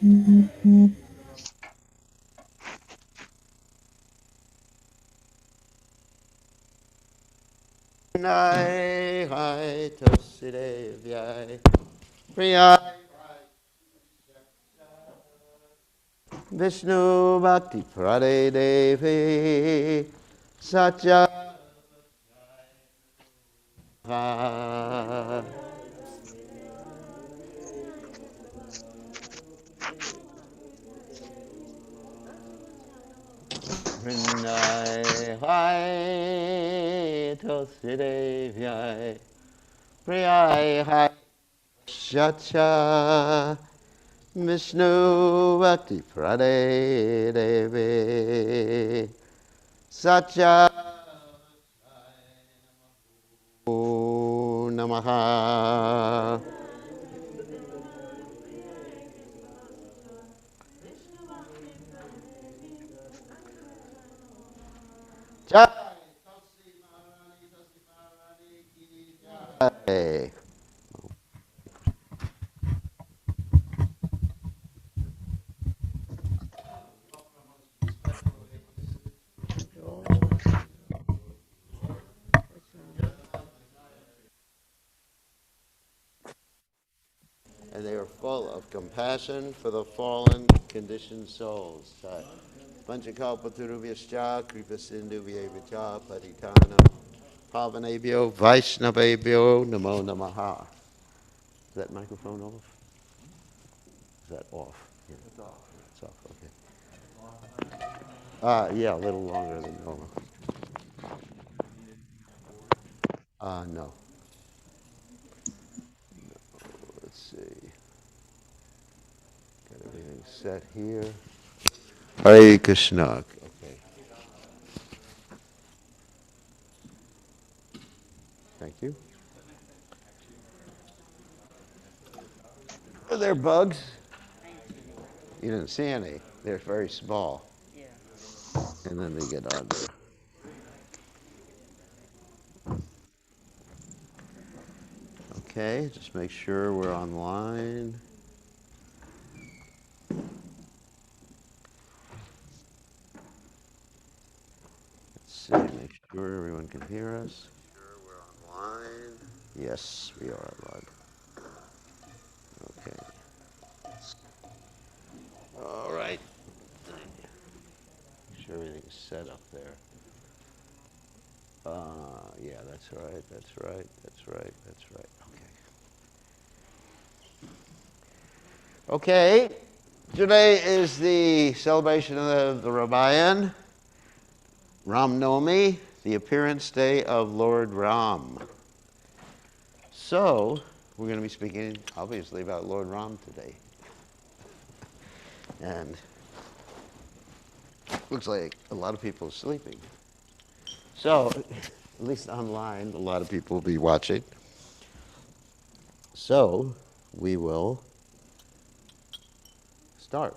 Nai hai toside vyai priya Vishnu Bhakti Prade Devi Satya Nai hai toside vyai priya hai Satya Vishnu Bhakti Prade Devi Satya Namaha. Jai. And they are full of compassion for the fallen, conditioned souls. Panchakalpatarubhyascha kripasindhuvyevacha paritanam pavanebhyo vaishnavebhyo namo namaha. Is that microphone off? Is that off? Yeah. It's off, okay. Yeah, a little longer than normal. No. Let's see. Got everything set here. Hare Krishna. Okay. Thank you. Are there bugs? You didn't see any. They're very small. Yeah. And then they get on there. Okay, just make sure we're online. Let's see, make sure everyone can hear us. Make sure we're online. Yes, we are online. Okay. All right. Make sure everything's set up there. Yeah, that's right, that's right, that's right, that's right. Okay. Okay, today is the celebration of the Ramayana, Ram Nomi, the appearance day of Lord Ram. So, we're going to be speaking, obviously, about Lord Ram today. And looks like a lot of people are sleeping. So, at least online, a lot of people will be watching. So, we will start.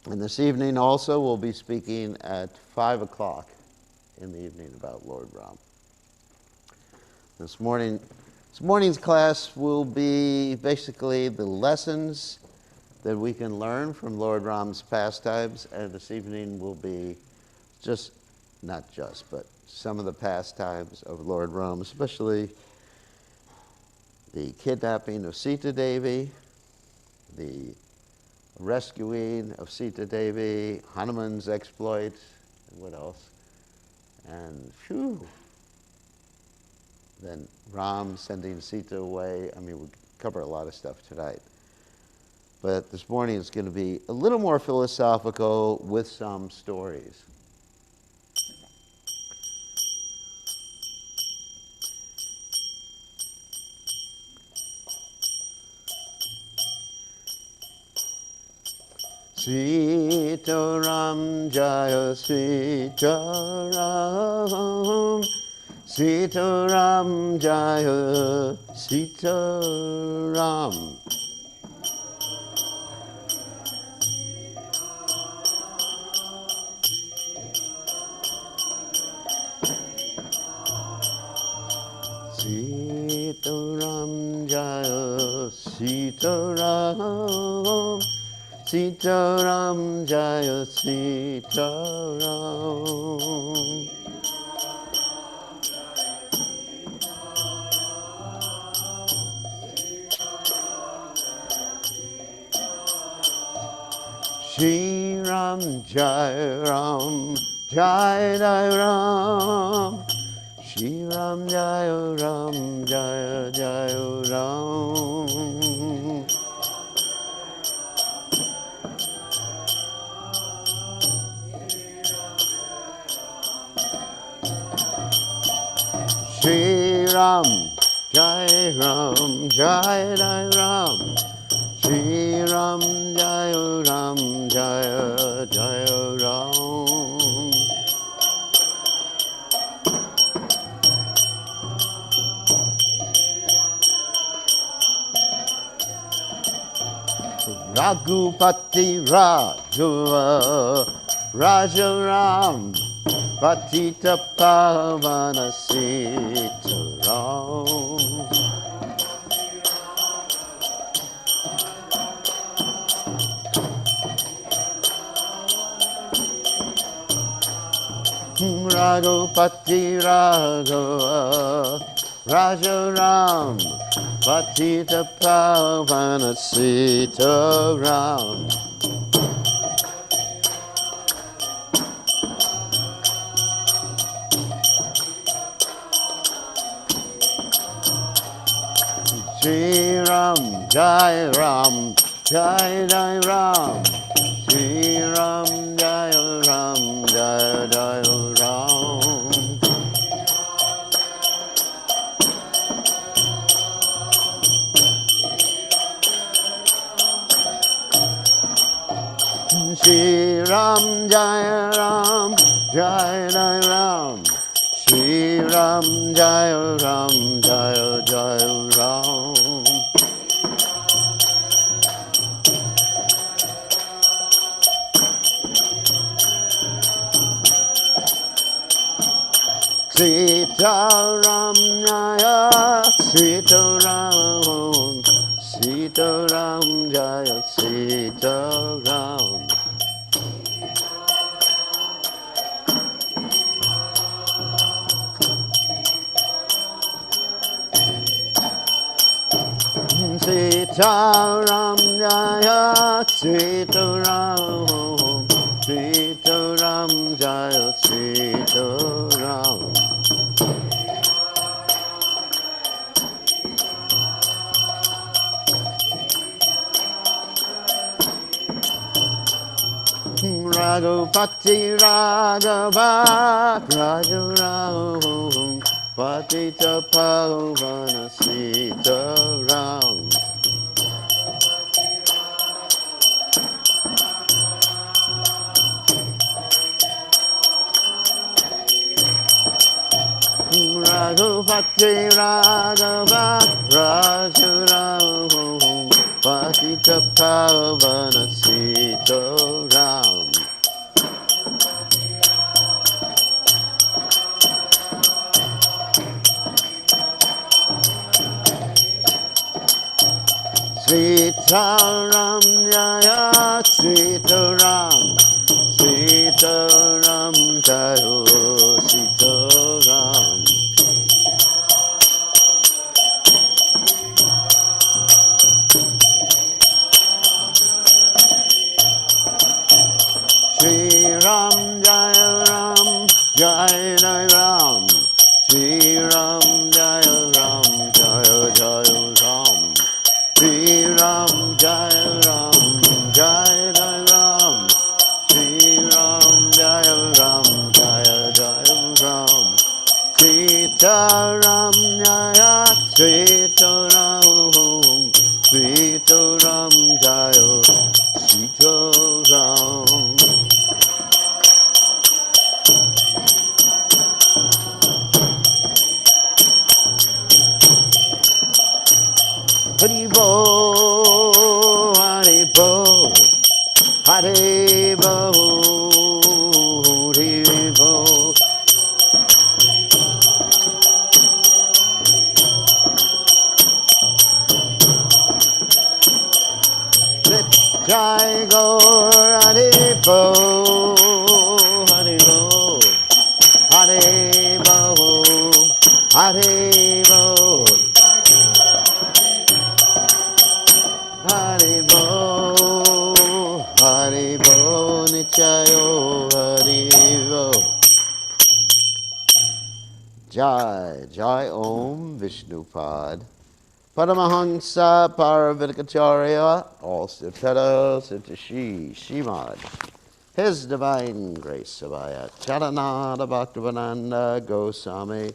And this evening also we'll be speaking at 5 o'clock in the evening about Lord Ram. This morning's class will be basically the lessons that we can learn from Lord Ram's pastimes, and this evening will be but some of the pastimes of Lord Ram, especially the kidnapping of Sita Devi, the rescuing of Sita Devi, Hanuman's exploits, and what else? And then Ram sending Sita away. I mean, we'll cover a lot of stuff tonight. But this morning is going to be a little more philosophical with some stories. Sita Ram Jaya Sita Ram Sita Ram Jaya Sita Ram. Sita Ram Jaya Sitaram, Sitaram Jaya Sitaram. Shri Ram Jai Ram, Jai Jai Ram. Shri Ram Jai Ram, Jai Jai Ram. Shri Ram Jai Ram, Jai Jai Ram. Shri Ram Jai Ram, Jai Jai Ram. Raghupati Raghava Raja Ram Patita Pavana Sitaram. Raghupati Raghava Raja Ram Patita Pavana Sitaram. Shri Ram Jai Ram, Jai Jai Ram. Shri Ram Jai Ram, Jai Jai Ram. Shri Ram Jai Ram, Jai Jai Ram. Shri Ram Jai Ram, Jai Jai Ram. Sitaram Jaya, Sitaram, Sitaram Jaya, Sitaram. Sitaram Jaya, Sitaram, Sitaram Jaya, Sitaram. Raghupati Raghava Raja Ram Patita Pavana Sitaram. Raghupati Raghava Raja Ram Patita Pavana Sitaram. Sitaram Jaya Sitaram, Sitaram Jaya Sitaram. Shri Ram Jaya Ram, Jai Jai Ram. Shri Ram Jaya Ram, Jaya Jaya Ram. Shri Ram Jaya Ram, Jai Jai Ram. Shri Ram Jaya Ram, Jaya Jaya Ram. Sitaram Jaya Sitaram, Sitaram Jaya Sitaram. Haribo, Haribo, Haribo, Haribo. Jai Gaur Hari Bo, Hari Bo, Hari Bo, Hari Bo, Hari Bo, Hari Bo, Nichayo Hari Bo. Jai, Jai Om Vishnupad. Paramahansa Paravidikacharya, all Siddhara Siddhashi Shimad. His Divine Grace Abhaya Charanada Bhaktivananda Goswami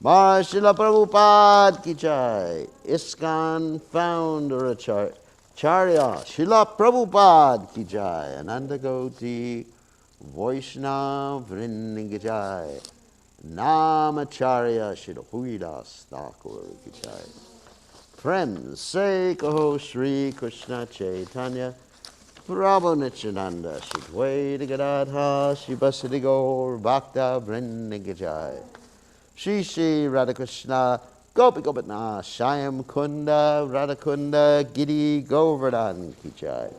Srila Prabhupada Ki Jai. ISKCON Founder Acharya Srila Prabhupada Ki Jai. Ananda Goti Vaishnava Vrinda Ki Jai. Namacharya Srila Huidas Thakur Ki Jai. Friends, say Kaho Sri Krishna Chaitanya Prabhu Nityananda Shidwaita Gadadha Shivasati Gaur Bhakta Vrinda Ki Jai. Shri Shri Radhakrishna Gopi Gopatna Shyam Kunda Radhakunda Giri Govardhan Ki Jai.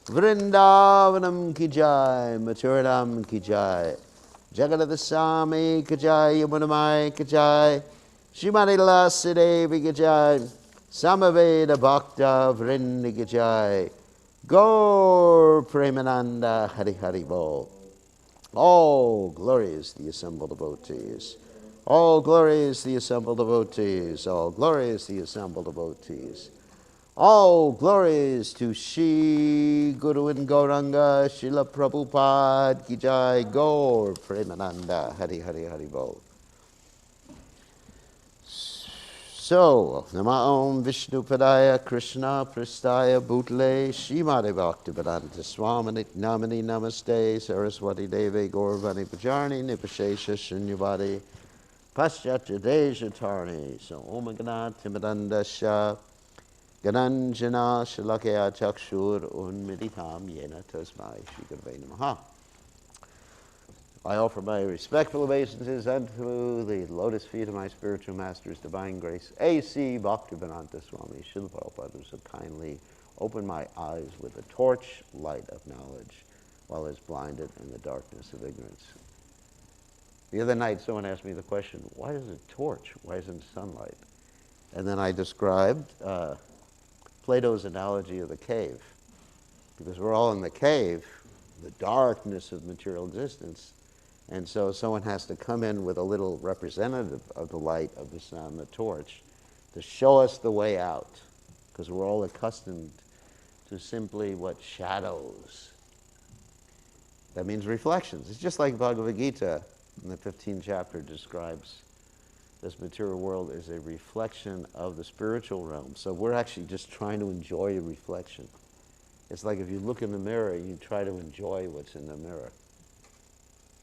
Vrindavanam Ki Jai, Mathuram Ki Jai. Jagadada Sami Ki Jai, Yamunamai Ki Jai. Shrimati Lasidevi Ki Jai. Samaveda Bhakta Vrinda Ki Jai. Gaur Premananda Hari Hari Bol. All glories the assembled devotees. All glories the assembled devotees. All glories the assembled devotees. All glories to Shri Guru and Gauranga, Srila Prabhupada Ki Jai, Gaur Premananda Hari Hari Hari Bol. So, Nama Om Vishnu Padaya Krishna Prastaya Bhutle Shrimati Bhaktivedanta Swamini Namani Namaste Saraswati Devi Gauravani Pajarni Nipashesha Shunyavadi Paschatya Deja Tarni. So, Om Ganat Timadanda Shah Gananjana Shalakya Chakshur Unmiditham Yena Tasmai Shri Gurave Namaha. I offer my respectful obeisances unto the lotus feet of my spiritual master's divine grace, A.C. Bhaktivedanta Swami Srila Prabhupada, who so kindly opened my eyes with the torch light of knowledge while I was blinded in the darkness of ignorance. The other night someone asked me the question, why is it torch? Why isn't sunlight? And then I described Plato's analogy of the cave. Because we're all in the cave, the darkness of material existence, and so someone has to come in with a little representative of the light of the sun, the torch, to show us the way out. Because we're all accustomed to simply what shadows. That means reflections. It's just like Bhagavad Gita in the 15th chapter describes this material world as a reflection of the spiritual realm. So we're actually just trying to enjoy a reflection. It's like if you look in the mirror, you try to enjoy what's in the mirror.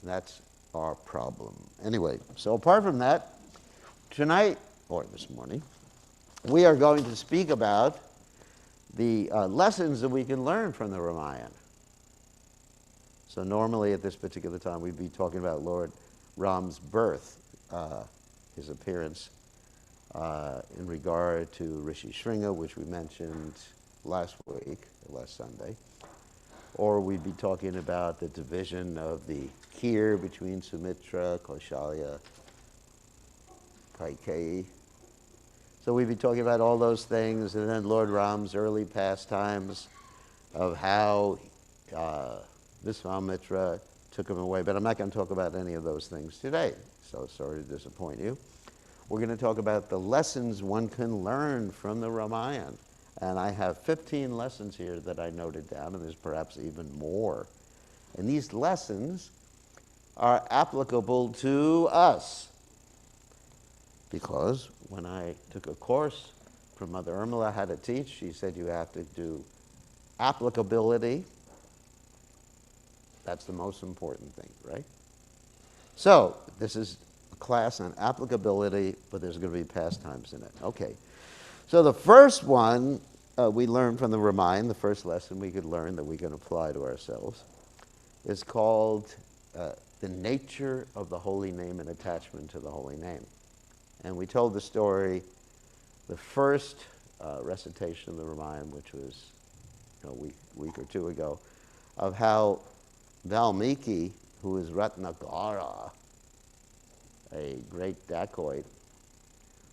That's our problem. Anyway, so apart from that, tonight, or this morning, we are going to speak about the lessons that we can learn from the Ramayana. So normally at this particular time, we'd be talking about Lord Ram's birth, his appearance in regard to Rishi Shringa, which we mentioned last Sunday. Or we'd be talking about the division of the Kir between Sumitra, Kaushalya, Kaikeyi. So we'd be talking about all those things, and then Lord Ram's early pastimes of how Visvamitra took him away. But I'm not going to talk about any of those things today, so sorry to disappoint you. We're going to talk about the lessons one can learn from the Ramayana. And I have 15 lessons here that I noted down, and there's perhaps even more. And these lessons are applicable to us. Because when I took a course from Mother Urmila how to teach, she said you have to do applicability. That's the most important thing, right? So this is a class on applicability, but there's going to be pastimes in it. Okay. So the first one we learned from the Ramayana, the first lesson we could learn that we can apply to ourselves, is called the nature of the holy name and attachment to the holy name. And we told the story, the first recitation of the Ramayana, which was a week or two ago, of how Valmiki, who is Ratnakara, a great dacoit,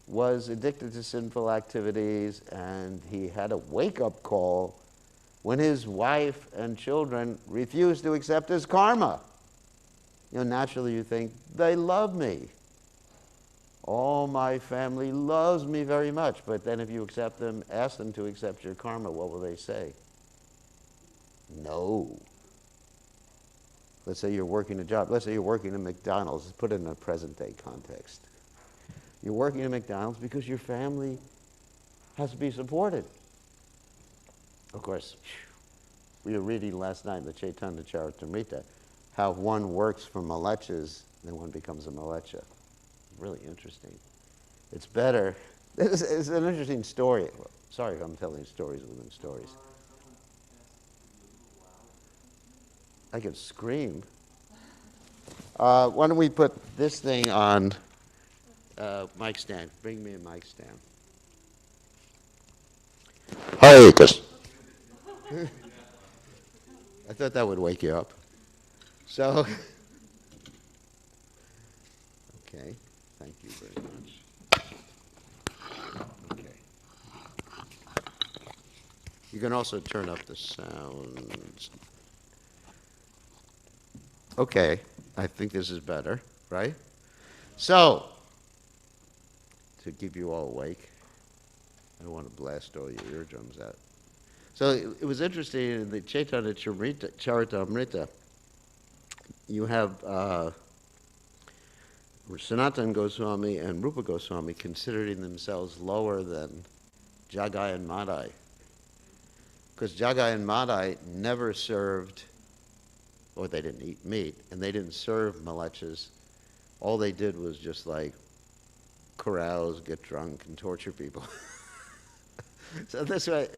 was addicted to sinful activities, and he had a wake-up call when his wife and children refused to accept his karma. Naturally you think, they love me. All my family loves me very much. But then if you accept them, ask them to accept your karma, what will they say? No. Let's say you're working a job. Let's say you're working at McDonald's. Let's put it in a present-day context. You're working at McDonald's because your family has to be supported. Of course, we were reading last night in the Chaitanya Charitamrita how one works for malechas, then one becomes a malecha. Really interesting. It's better. It's an interesting story. Sorry if I'm telling stories within stories. I could scream. Why don't we put this thing on mic stand? Bring me a mic stand. Hare Krishna. I thought that would wake you up. So, okay. Thank you very much. Okay. You can also turn up the sound. Okay. I think this is better, right? So, to keep you all awake, I don't want to blast all your eardrums out. So it was interesting in the Chaitanya Charitamrita, you have Sanatana Goswami and Rupa Goswami considering themselves lower than Jagai and Madai. Because Jagai and Madai never served, or they didn't eat meat, and they didn't serve malechas. All they did was just like carouse, get drunk, and torture people. So that's why.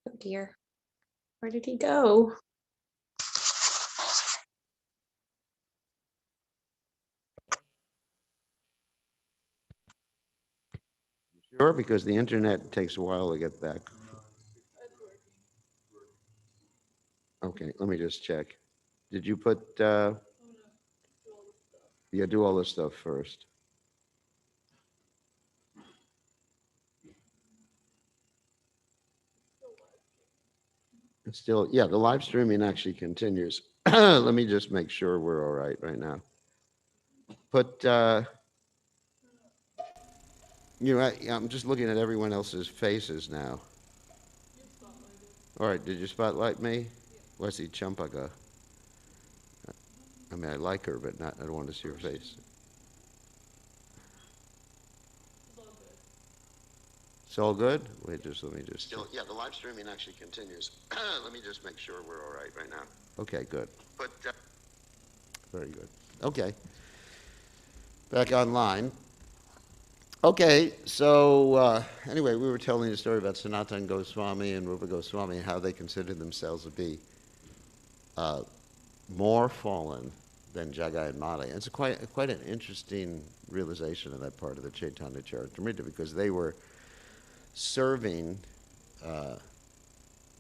Oh dear. Where did he go? Sure, because the internet takes a while to get back. Okay, let me just check. Did you put, yeah, do all this stuff first. It's still, yeah, the live streaming actually continues. Let me just make sure we're all right now. Put, I'm just looking at everyone else's faces now. All right, did you spotlight me? Let's see, Champaka. I mean, I like her, but not, I don't want to see her face. It's all good? Wait, let me just. Still, yeah, the live streaming actually continues. Let me just make sure we're all right now. Okay, good. But, very good. Okay. Back online. Okay, so anyway, we were telling a story about Sanatana Goswami and Rupa Goswami and how they considered themselves to be more fallen than Jagai and Madai. And it's quite an interesting realization of that part of the Chaitanya Charitamrita, because they were serving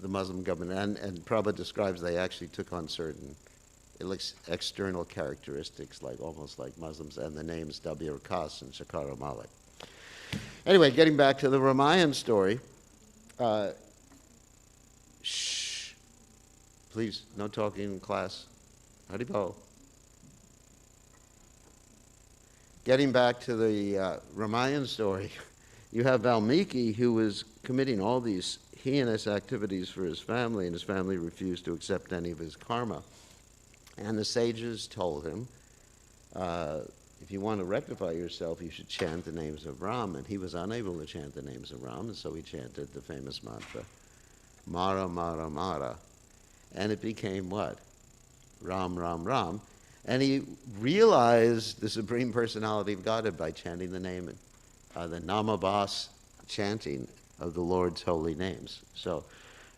the Muslim government. And Prabhupada describes they actually took on certain external characteristics, like almost like Muslims, and the names Dabir Khas and Shakara Malik. Anyway, getting back to the Ramayan story. Shh. Please, no talking in class. Haribol. Getting back to the Ramayan story, you have Valmiki, who was committing all these heinous activities for his family, and his family refused to accept any of his karma. And the sages told him, if you want to rectify yourself, you should chant the names of Ram. And he was unable to chant the names of Ram, and so he chanted the famous mantra, Mara, Mara, Mara. And it became what? Ram, Ram, Ram. And he realized the Supreme Personality of Godhead by chanting the name, the Namabhas chanting of the Lord's holy names. So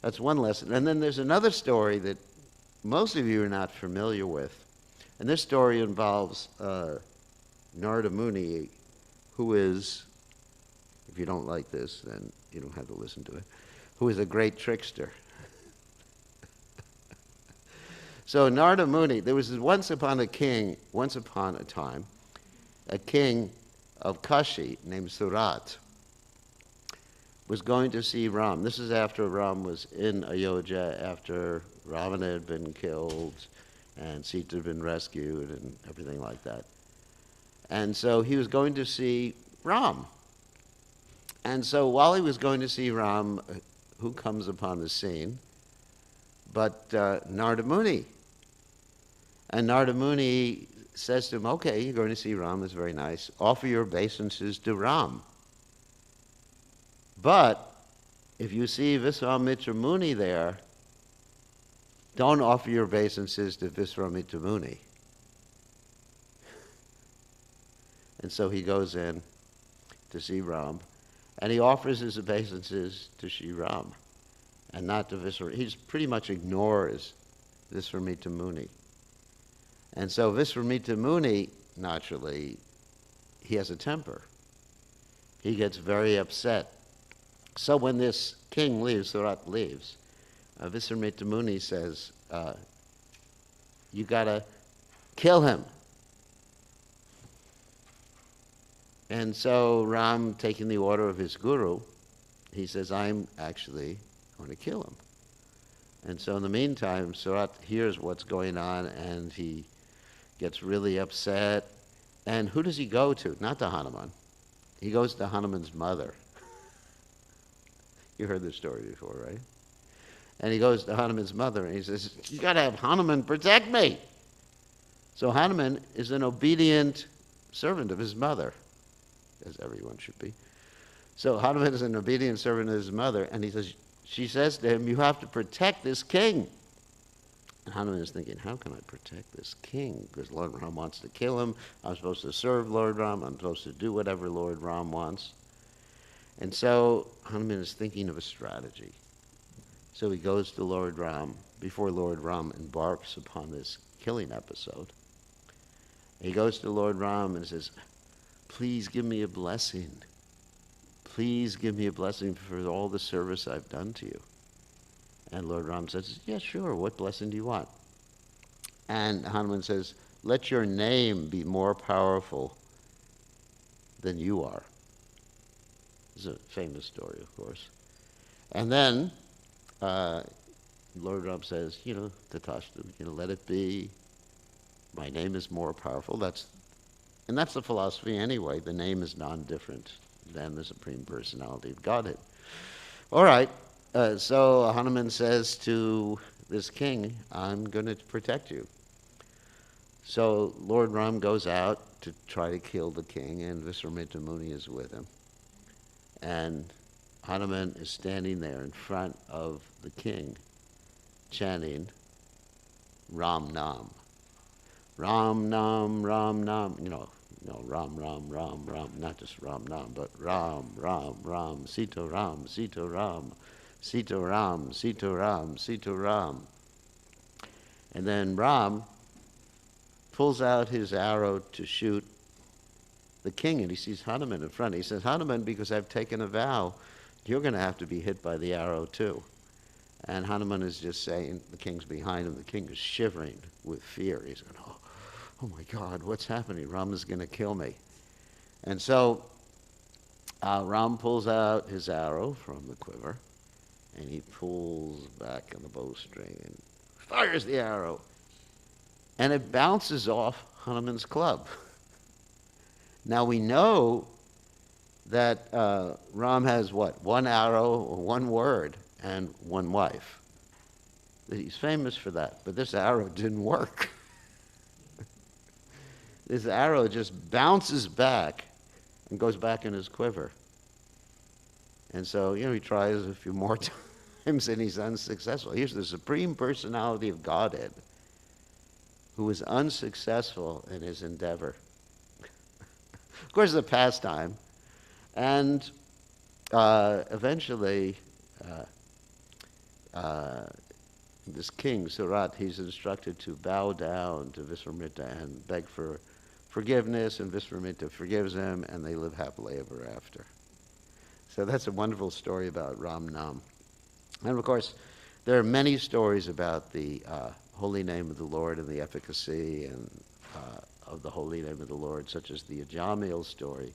that's one lesson. And then there's another story that most of you are not familiar with. And this story involves Narada Muni, who is, if you don't like this, then you don't have to listen to it, who is a great trickster. So Narada Muni, there was once upon a time, a king of Kashi named Surat was going to see Ram. This is after Ram was in Ayodhya, after Ravana had been killed and Sita had been rescued and everything like that. And so he was going to see Ram. And so while he was going to see Ram, who comes upon the scene but Narada Muni? And Narada Muni says to him, okay, you're going to see Ram, that's very nice. Offer your obeisances to Ram. But if you see Viswamitra Muni there, don't offer your obeisances to Viswamitra Muni. And so he goes in to see Ram, and he offers his obeisances to Sri Ram, and not to Viswamitra. He pretty much ignores Viswamitra Muni. And so Viswamitra Muni, naturally, he has a temper. He gets very upset. So when this king leaves, Surat leaves, Viswamitra Muni says, you gotta kill him. And so Ram, taking the order of his guru, he says, I'm actually going to kill him. And so in the meantime, Surat hears what's going on, and he gets really upset. And who does he go to? Not to Hanuman. He goes to Hanuman's mother. You heard this story before, right? And he goes to Hanuman's mother, and he says, you got to have Hanuman protect me. So Hanuman is an obedient servant of his mother, as everyone should be. So Hanuman is an obedient servant of his mother, and she says to him, you have to protect this king. And Hanuman is thinking, how can I protect this king? Because Lord Ram wants to kill him. I'm supposed to serve Lord Ram. I'm supposed to do whatever Lord Ram wants. And so Hanuman is thinking of a strategy. So he goes to Lord Ram before Lord Ram embarks upon this killing episode. He goes to Lord Ram and says, please give me a blessing. Please give me a blessing for all the service I've done to you. And Lord Ram says, yeah, sure, what blessing do you want? And Hanuman says, let your name be more powerful than you are. It's a famous story, of course. And then Lord Ram says, Tatashtu, let it be. My name is more powerful. That's the philosophy anyway. The name is non-different than the Supreme Personality of Godhead. All right. So Hanuman says to this king, I'm going to protect you. So Lord Ram goes out to try to kill the king, and Viswamitra Muni is with him. And Hanuman is standing there in front of the king, chanting Ram Nam. Ram Nam, Ram Nam. Ram, Ram, Ram, Ram. Not just Ram Nam, but Ram, Ram, Ram, Sita Ram, Sita Ram, Sita Ram, Sita Ram, Sita Ram. And then Ram pulls out his arrow to shoot the king, and he sees Hanuman in front. He says, Hanuman, because I've taken a vow, you're going to have to be hit by the arrow too. And Hanuman is just saying, the king's behind him, the king is shivering with fear. He's going, oh my God, what's happening? Rama's going to kill me. And so Ram pulls out his arrow from the quiver, and he pulls back on the bowstring and fires the arrow. And it bounces off Hanuman's club. Now we know that Ram has what? One arrow, or one word, and one wife. He's famous for that, but this arrow didn't work. This arrow just bounces back and goes back in his quiver. And so, he tries a few more times and he's unsuccessful. Here's the Supreme Personality of Godhead who was unsuccessful in his endeavor. Of course, it's a pastime. And eventually, this king, Surat, he's instructed to bow down to Visvamitra and beg for forgiveness, and Visvamitra forgives him, and they live happily ever after. So that's a wonderful story about Ram Nam. And of course, there are many stories about the holy name of the Lord and the efficacy and of the holy name of the Lord, such as the Ajamil story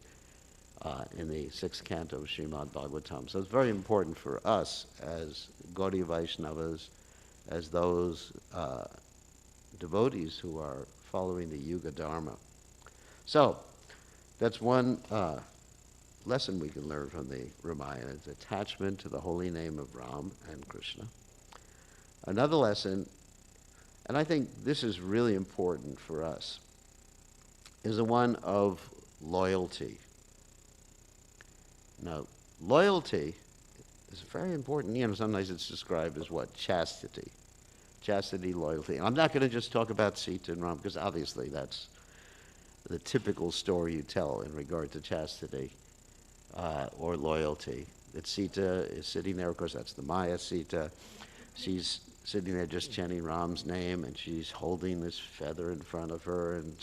in the 6th canto of Srimad Bhagavatam. So it's very important for us as Gaudiya Vaishnavas, as those devotees who are following the Yuga Dharma. So that's one lesson we can learn from the Ramayana, is attachment to the holy name of Ram and Krishna. Another lesson, and I think this is really important for us, is the one of loyalty. Now, loyalty is very important. Sometimes it's described as what? Chastity. Chastity, loyalty. And I'm not going to just talk about Sita and Ram, because obviously that's the typical story you tell in regard to chastity or loyalty. That Sita is sitting there, of course that's the Maya Sita. She's sitting there just chanting Ram's name, and she's holding this feather in front of her, and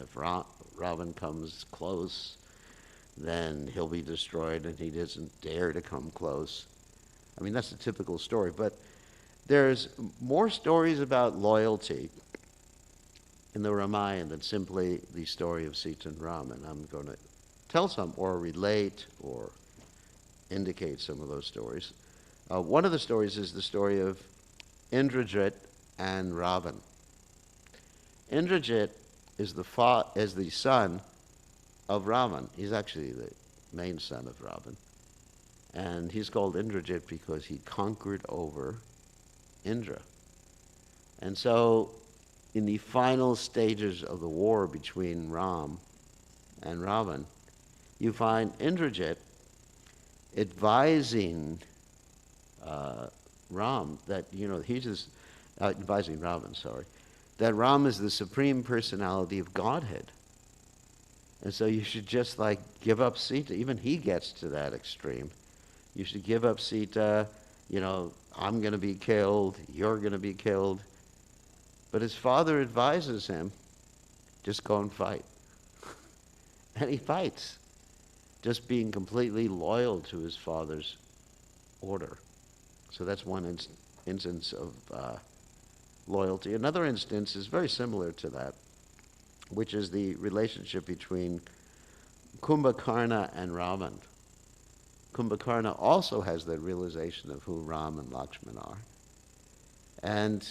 if Ravan comes close, then he'll be destroyed, and he doesn't dare to come close. I mean, that's the typical story. But there's more stories about loyalty in the Ramayana than simply the story of Sita and Ram. And I'm going to tell some, or relate, or indicate some of those stories. One of the stories is the story of Indrajit and Ravan. Indrajit is the son of Ravan. He's actually the main son of Ravan. And he's called Indrajit because he conquered over Indra. And so in the final stages of the war between Ram and Ravan, you find Indrajit advising Ram that, he's just advising Ravan, that Ram is the Supreme Personality of Godhead. And so you should just give up Sita. Even he gets to that extreme. You should give up Sita. I'm going to be killed. You're going to be killed. But his father advises him, just go and fight. And he fights, just being completely loyal to his father's order. So that's one instance of loyalty. Another instance is very similar to that, which is the relationship between Kumbhakarna and Ravan. Kumbhakarna also has the realization of who Ram and Lakshman are. And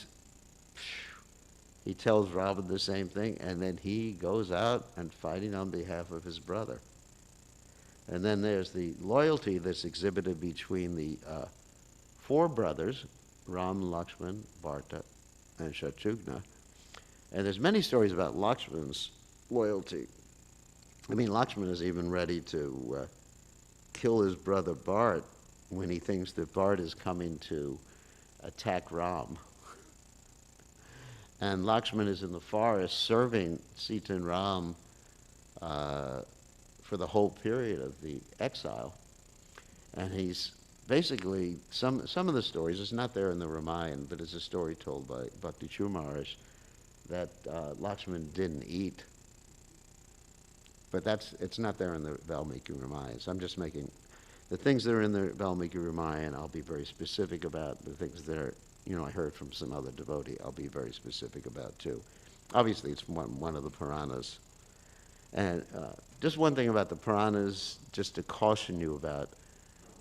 he tells Ravan the same thing, and then he goes out and fighting on behalf of his brother. And then there's the loyalty that's exhibited between the four brothers, Ram, Lakshman, Bharata, and Shatrughna. And there's many stories about Lakshman's loyalty. I mean, Lakshman is even ready to kill his brother Bharat when he thinks that Bharat is coming to attack Ram. And Lakshman is in the forest serving Sita and Ram for the whole period of the exile. And he's basically, some of the stories, it's not there in the Ramayana, but it's a story told by Bhakti Maharaj, that Lakshman didn't eat. But it's not there in the Valmiki Ramayana. So I'm just making The things that are in the Valmiki Ramayana, I'll be very specific about. The things that are, I heard from some other devotee, I'll be very specific about too. Obviously, it's one of the Puranas. And just one thing about the Puranas, just to caution you about,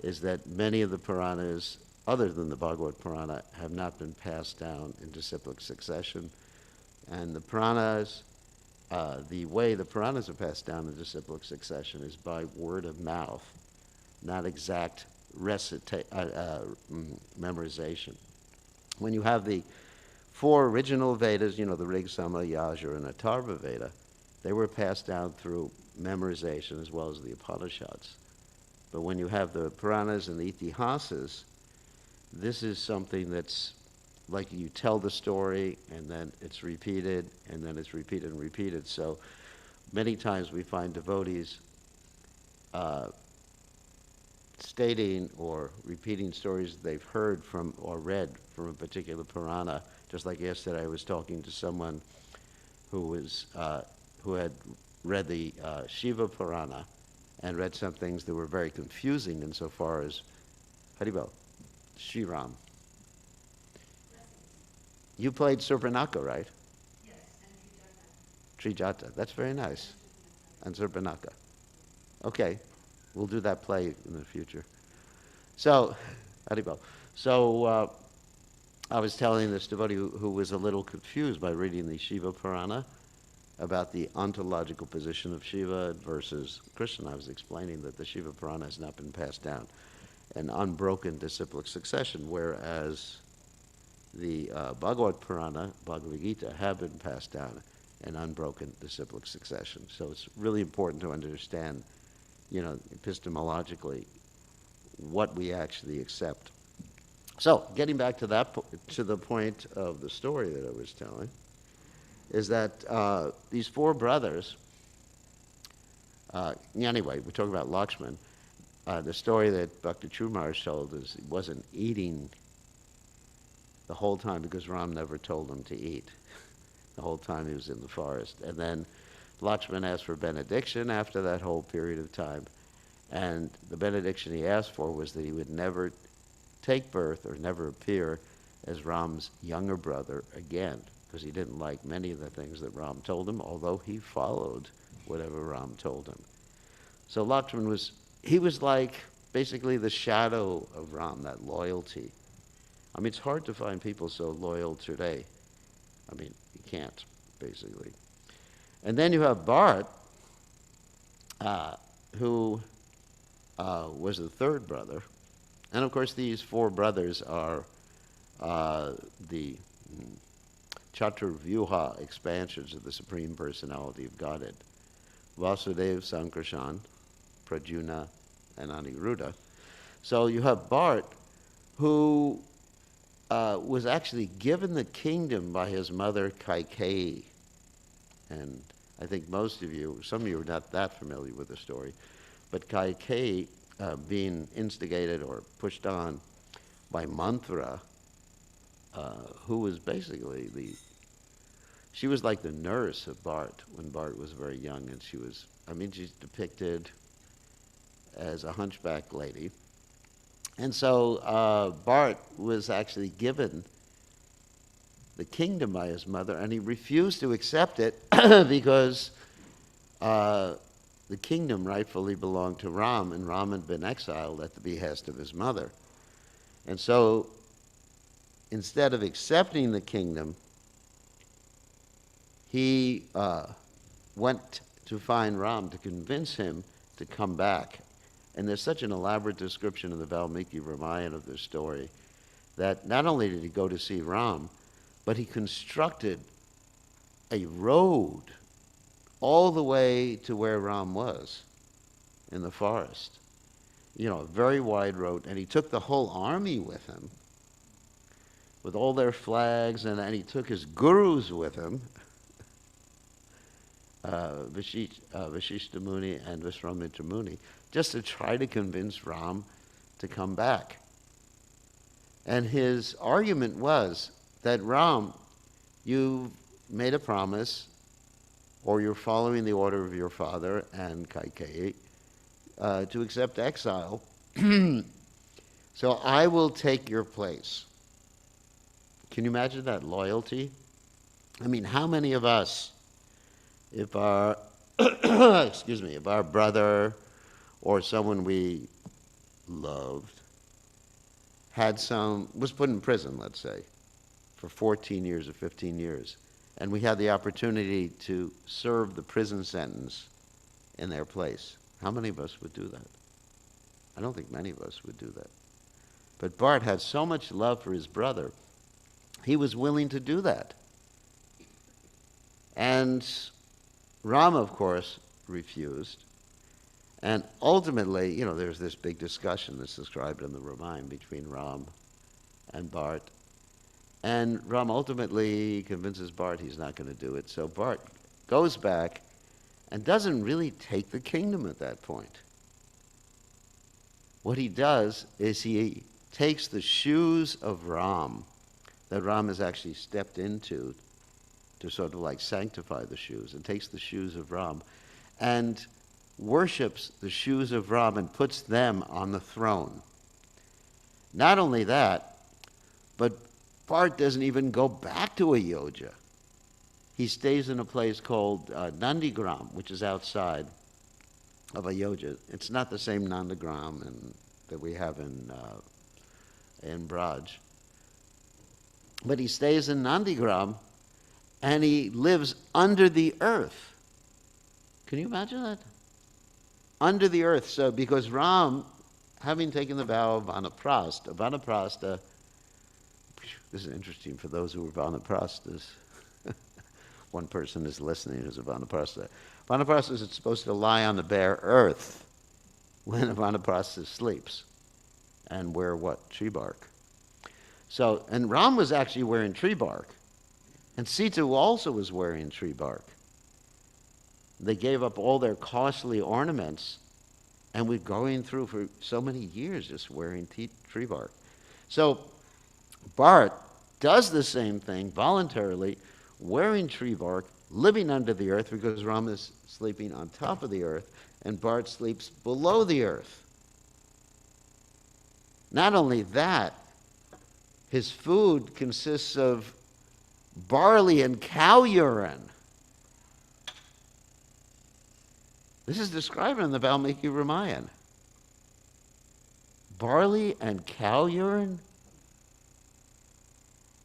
is that many of the Puranas, other than the Bhagavad Purana, have not been passed down in disciplic succession. And the Puranas, the way the Puranas are passed down in disciplic succession is by word of mouth, not exact memorization. When you have the four original Vedas, the Rig, Sama, Yajur, and Atharva Veda, they were passed down through memorization as well as the Upanishads. But when you have the Puranas and the Itihasas, this is something that's like you tell the story and then it's repeated and then it's repeated and repeated. So many times we find devotees stating or repeating stories they've heard from or read from a particular Purana. Just like yesterday I was talking to someone who had read the Shiva Purana and read some things that were very confusing insofar as Haribol, Shriram. You played Surpanaka, right? Yes, and Trijata. Trijata. That's very nice. And Surpanaka. Okay, we'll do that play in the future. So, Haribol. So I was telling this devotee who was a little confused by reading the Shiva Purana about the ontological position of Shiva versus Krishna. I was explaining that the Shiva Purana has not been passed down in unbroken disciplic succession, whereas the Bhagavad Purana, Bhagavad Gita, have been passed down in unbroken disciplic succession. So it's really important to understand, epistemologically, what we actually accept. So, getting back to the point of the story that I was telling, is that these four brothers, anyway, we're talking about Lakshman. The story that Bhakti Chumar told is he wasn't eating the whole time because Ram never told him to eat. The whole time he was in the forest. And then Lakshman asked for benediction after that whole period of time. And the benediction he asked for was that he would never take birth or never appear as Ram's younger brother again, because he didn't like many of the things that Ram told him, although he followed whatever Ram told him. So Lakshman was like basically the shadow of Ram, that loyalty. I mean, it's hard to find people so loyal today. I mean, you can't, basically. And then you have Bharat, who was the third brother. And of course, these four brothers are the Chaturvyuha expansions of the Supreme Personality of Godhead. Vasudeva, Sankarshan, Prajuna, and Aniruddha. So you have Bharat, who was actually given the kingdom by his mother Kaikeyi. And I think some of you are not that familiar with the story, but Kaikeyi, being instigated or pushed on by Manthara, who was basically she was like the nurse of Bharat when Bharat was very young, and she's depicted as a hunchback lady. And so Bharat was actually given the kingdom by his mother, and he refused to accept it because the kingdom rightfully belonged to Ram, and Ram had been exiled at the behest of his mother. And so instead of accepting the kingdom, he went to find Ram to convince him to come back. And there's such an elaborate description in the Valmiki Ramayana of this story that not only did he go to see Ram, but he constructed a road all the way to where Ram was in the forest. A very wide road. And he took the whole army with him, with all their flags, and he took his gurus with him, Vashishta Muni and Viswamitra Muni, just to try to convince Ram to come back. And his argument was that Ram, you've made a promise, or you're following the order of your father and Kaikeyi, to accept exile So I will take your place. Can you imagine that loyalty? I mean, how many of us, if our, excuse me, if our brother or someone we loved was put in prison, let's say, for 14 years or 15 years, and we had the opportunity to serve the prison sentence in their place, how many of us would do that? I don't think many of us would do that. But Bart had so much love for his brother, he was willing to do that. And Rama, of course, refused. And ultimately, there's this big discussion that's described in the Ramayana between Ram and Bart. And Ram ultimately convinces Bart he's not going to do it. So Bart goes back and doesn't really take the kingdom at that point. What he does is he takes the shoes of Ram, that Ram has actually stepped into to sort of like sanctify the shoes, and takes the shoes of Ram and worships the shoes of Ram and puts them on the throne. Not only that, but Bart doesn't even go back to Ayodhya. He stays in a place called Nandigram, which is outside of Ayodhya. It's not the same Nandigram that we have in Braj. But he stays in Nandigram, and he lives under the earth. Can you imagine that? Under the earth. So because Ram, having taken the vow of Vanaprastha, this is interesting for those who are Vanaprasthas. One person is listening who's a Vanaprastha. Vanaprastha is supposed to lie on the bare earth when a Vanaprastha sleeps and wear what? Tree bark. So, and Ram was actually wearing tree bark. And Sita also was wearing tree bark. They gave up all their costly ornaments and we're going through for so many years just wearing tree bark. So Bart does the same thing voluntarily, wearing tree bark, living under the earth because Ram is sleeping on top of the earth and Bart sleeps below the earth. Not only that, his food consists of barley and cow urine. This is described in the Valmiki Ramayana. Barley and cow urine?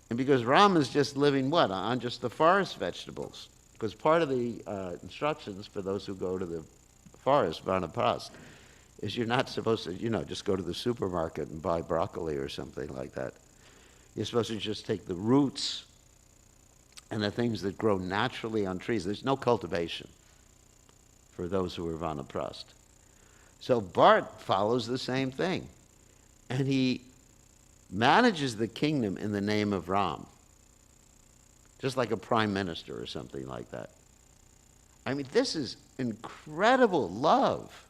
And because Ram is just living what? On just the forest vegetables. Because part of the instructions for those who go to the forest, Vanaprastha, is you're not supposed to, just go to the supermarket and buy broccoli or something like that. You're supposed to just take the roots and the things that grow naturally on trees. There's no cultivation for those who are Vanaprastha. So Bart follows the same thing. And he manages the kingdom in the name of Ram. Just like a prime minister or something like that. I mean, this is incredible love.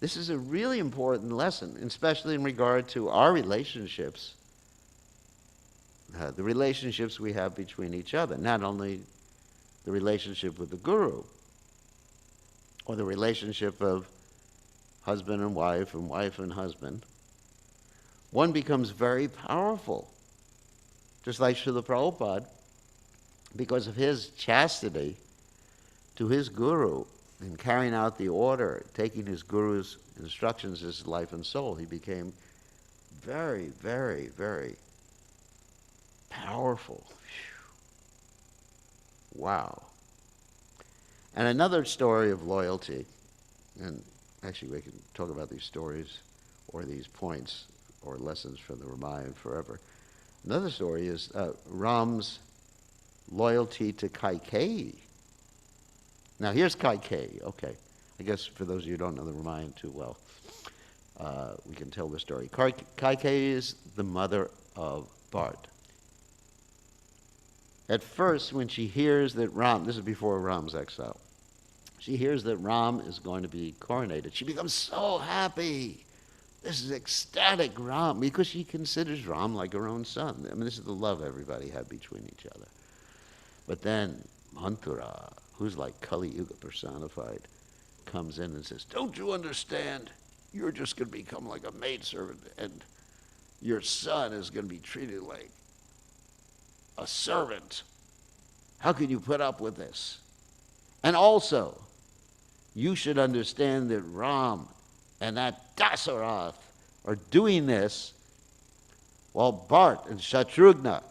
This is a really important lesson, especially in regard to our relationships, the relationships we have between each other, not only the relationship with the Guru, or the relationship of husband and wife and husband. One becomes very powerful, just like Srila Prabhupada, because of his chastity to his Guru in carrying out the order, taking his Guru's instructions as life and soul. He became very, very, very powerful. Wow. And another story of loyalty, and actually we can talk about these stories or these points or lessons from the Ramayana forever. Another story is Ram's loyalty to Kaikeyi. Now here's Kaikeyi, okay. I guess for those of you who don't know the Ramayana too well, we can tell the story. Kaikeyi is the mother of Bart. At first, when she hears that Ram, this is before Ram's exile, she hears that Ram is going to be coronated. She becomes so happy. This is ecstatic Ram, because she considers Ram like her own son. I mean, this is the love everybody had between each other. But then Manthura, who's like Kali Yuga personified, comes in and says, "Don't you understand? you're just going to become like a maidservant, and your son is going to be treated like a servant. How can you put up with this? And also, you should understand that Ram and that Dasarath are doing this while Bharat and Shatrughna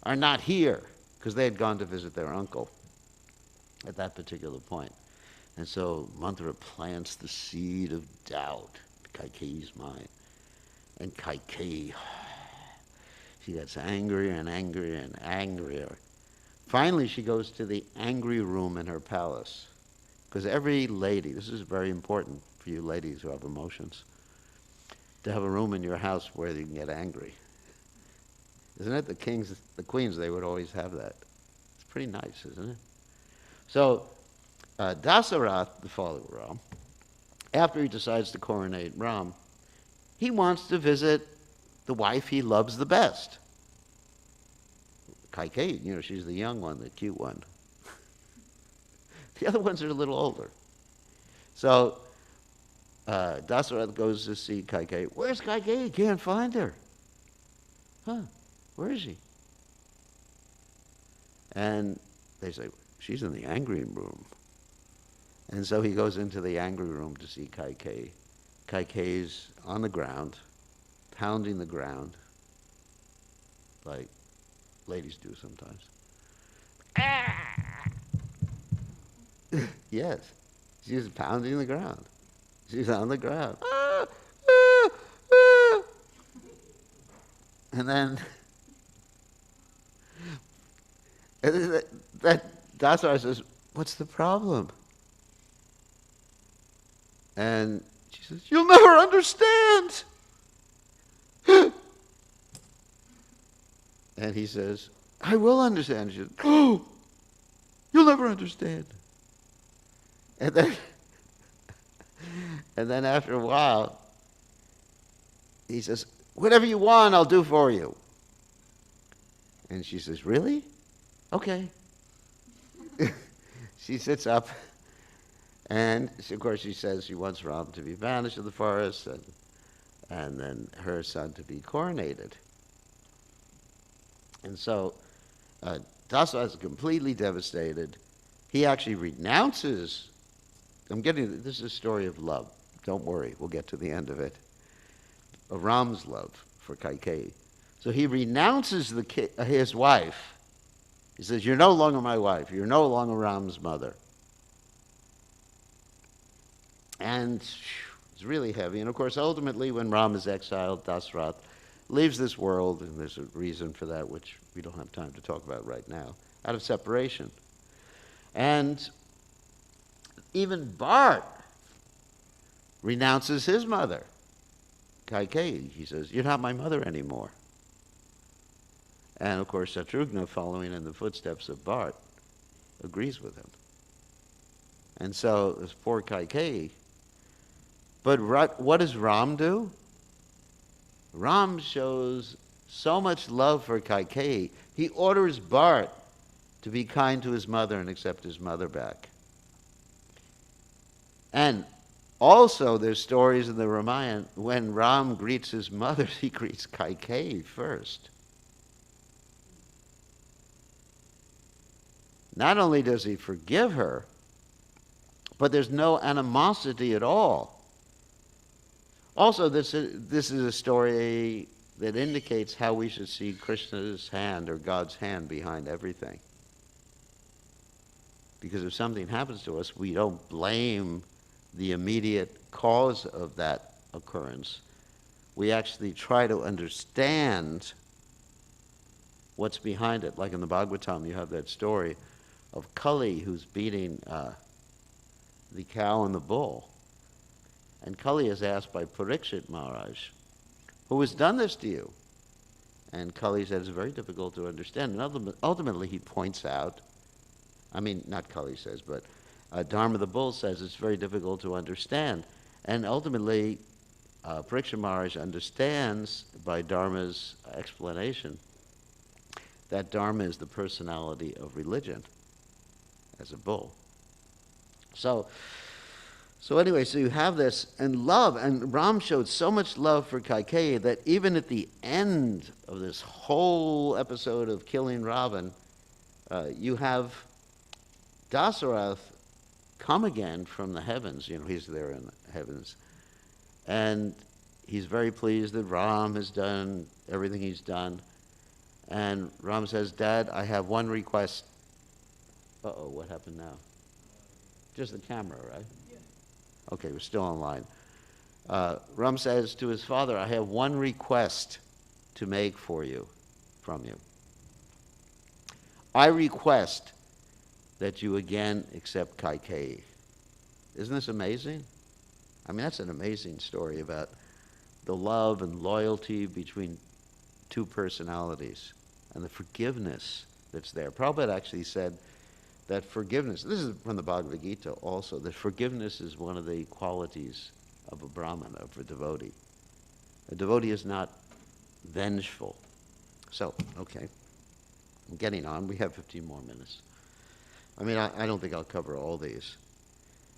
are not here, because they had gone to visit their uncle at that particular point. And so Mantra plants the seed of doubt in Kaikeyi's mind. And Kaikeyi, she gets angrier and angrier and angrier. Finally, she goes to the angry room in her palace. Because every lady, this is very important for you ladies who have emotions, to have a room in your house where you can get angry. Isn't it? The kings, the queens, they would always have that. It's pretty nice, isn't it? So, Dasarath, the father of Ram, after he decides to coronate Ram, he wants to visit the wife he loves the best. Kaikeyi, she's the young one, the cute one. The other ones are a little older. So, Dasarath goes to see Kaikeyi. Where's Kaikeyi? Can't find her. Huh? Where is she? And they say, she's in the angry room. And so he goes into the angry room to see Kaikeyi. Kaikeyi's on the ground, pounding the ground, like ladies do sometimes. Yes, she's pounding the ground. She's on the ground. And then that Dasarath says, what's the problem? And she says, you'll never understand. And he says, I will understand. She says, oh, you'll never understand. And then after a while, he says, whatever you want, I'll do for you. And she says, really? Okay. She sits up, and of course she says she wants Ram to be banished to the forest, and then her son to be coronated. And so Dasarath is completely devastated. He actually renounces, this is a story of love. Don't worry, we'll get to the end of it. Of Ram's love for Kaikeyi. So he renounces his wife. He says, you're no longer my wife. You're no longer Ram's mother. And it's really heavy. And of course, ultimately, when Ram is exiled, Dasarath leaves this world, and there's a reason for that, which we don't have time to talk about right now, out of separation. And even Bharat renounces his mother, Kaikeyi. He says, you're not my mother anymore. And of course, Shatrughna, following in the footsteps of Bharat, agrees with him. And so this poor Kaikeyi. But what does Ram do? Ram shows so much love for Kaikeyi, he orders Bharat to be kind to his mother and accept his mother back. And also, there's stories in the Ramayana, when Ram greets his mother, he greets Kaikeyi first. Not only does he forgive her, but there's no animosity at all. Also, this is a story that indicates how we should see Krishna's hand or God's hand behind everything. Because if something happens to us, we don't blame the immediate cause of that occurrence. We actually try to understand what's behind it. Like in the Bhagavatam, you have that story of Kali who's beating the cow and the bull. And Kali is asked by Parikshit Maharaj, who has done this to you? And Kali said it's very difficult to understand. And ultimately he points out, not Kali says, but Dharma the bull says it's very difficult to understand. And ultimately, Parikshit Maharaj understands by Dharma's explanation that Dharma is the personality of religion as a bull. So, So anyway, so you have this, and love, and Ram showed so much love for Kaikeyi that even at the end of this whole episode of killing Ravan, you have Dasarath come again from the heavens. You know, he's there in the heavens. And he's very pleased that Ram has done everything he's done. And Ram says, Dad, I have one request. Uh-oh, what happened now? Just the camera, right? Yeah. Okay, we're still online. Ram says to his father, I have one request to make for you, from you. I request that you again accept Kaikeyi. Isn't this amazing? I mean, that's an amazing story about the love and loyalty between two personalities and the forgiveness that's there. Prabhupada actually said that forgiveness, this is from the Bhagavad Gita also, that forgiveness is one of the qualities of a Brahmana, of a devotee. A devotee is not vengeful. So, okay, I'm getting on. We have 15 more minutes. I mean, I don't think I'll cover all these.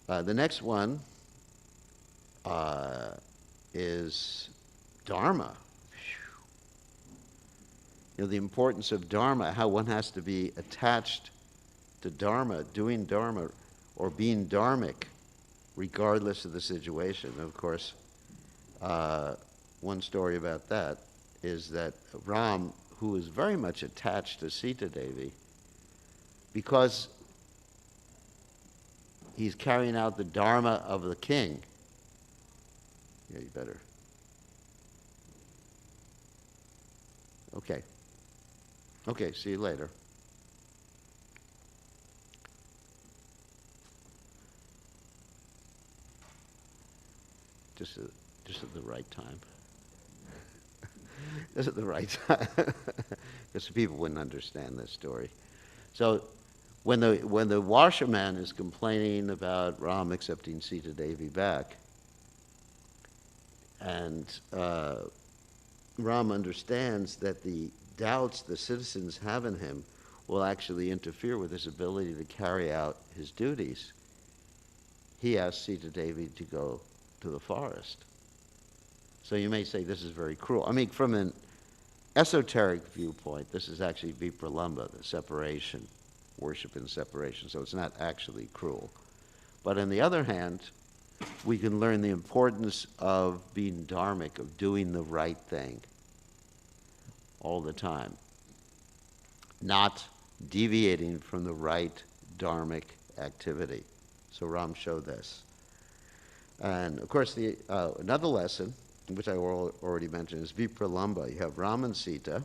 The next one is Dharma. You know, the importance of Dharma, how one has to be attached to Dharma, doing Dharma, or being dharmic, regardless of the situation. And of course, one story about that is that Ram, who is very much attached to Sita Devi, because he's carrying out the Dharma of the king. Yeah, you better. Okay. Okay, see you later. Just at the right time. Just at the right time. Because people wouldn't understand this story. So when the washerman is complaining about Ram accepting Sita Devi back, and Ram understands that the doubts the citizens have in him will actually interfere with his ability to carry out his duties, he asks Sita Devi to go to the forest. So you may say this is very cruel. I mean, from an esoteric viewpoint, this is actually vipralambha, the separation, worship in separation. So it's not actually cruel. But on the other hand, we can learn the importance of being dharmic, of doing the right thing all the time, not deviating from the right dharmic activity. So Ram showed this. And of course, another lesson, which I already mentioned, is vipralambha. You have Ram and Sita,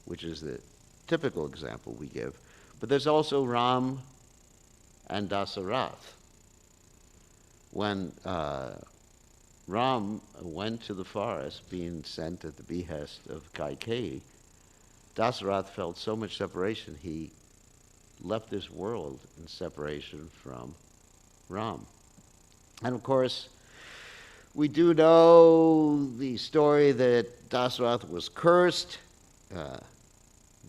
which is the typical example we give. But there's also Ram and Dasarath. When Ram went to the forest, being sent at the behest of Kaikeyi, Dasarath felt so much separation, he left this world in separation from Ram. And of course, we do know the story that Dasarath was cursed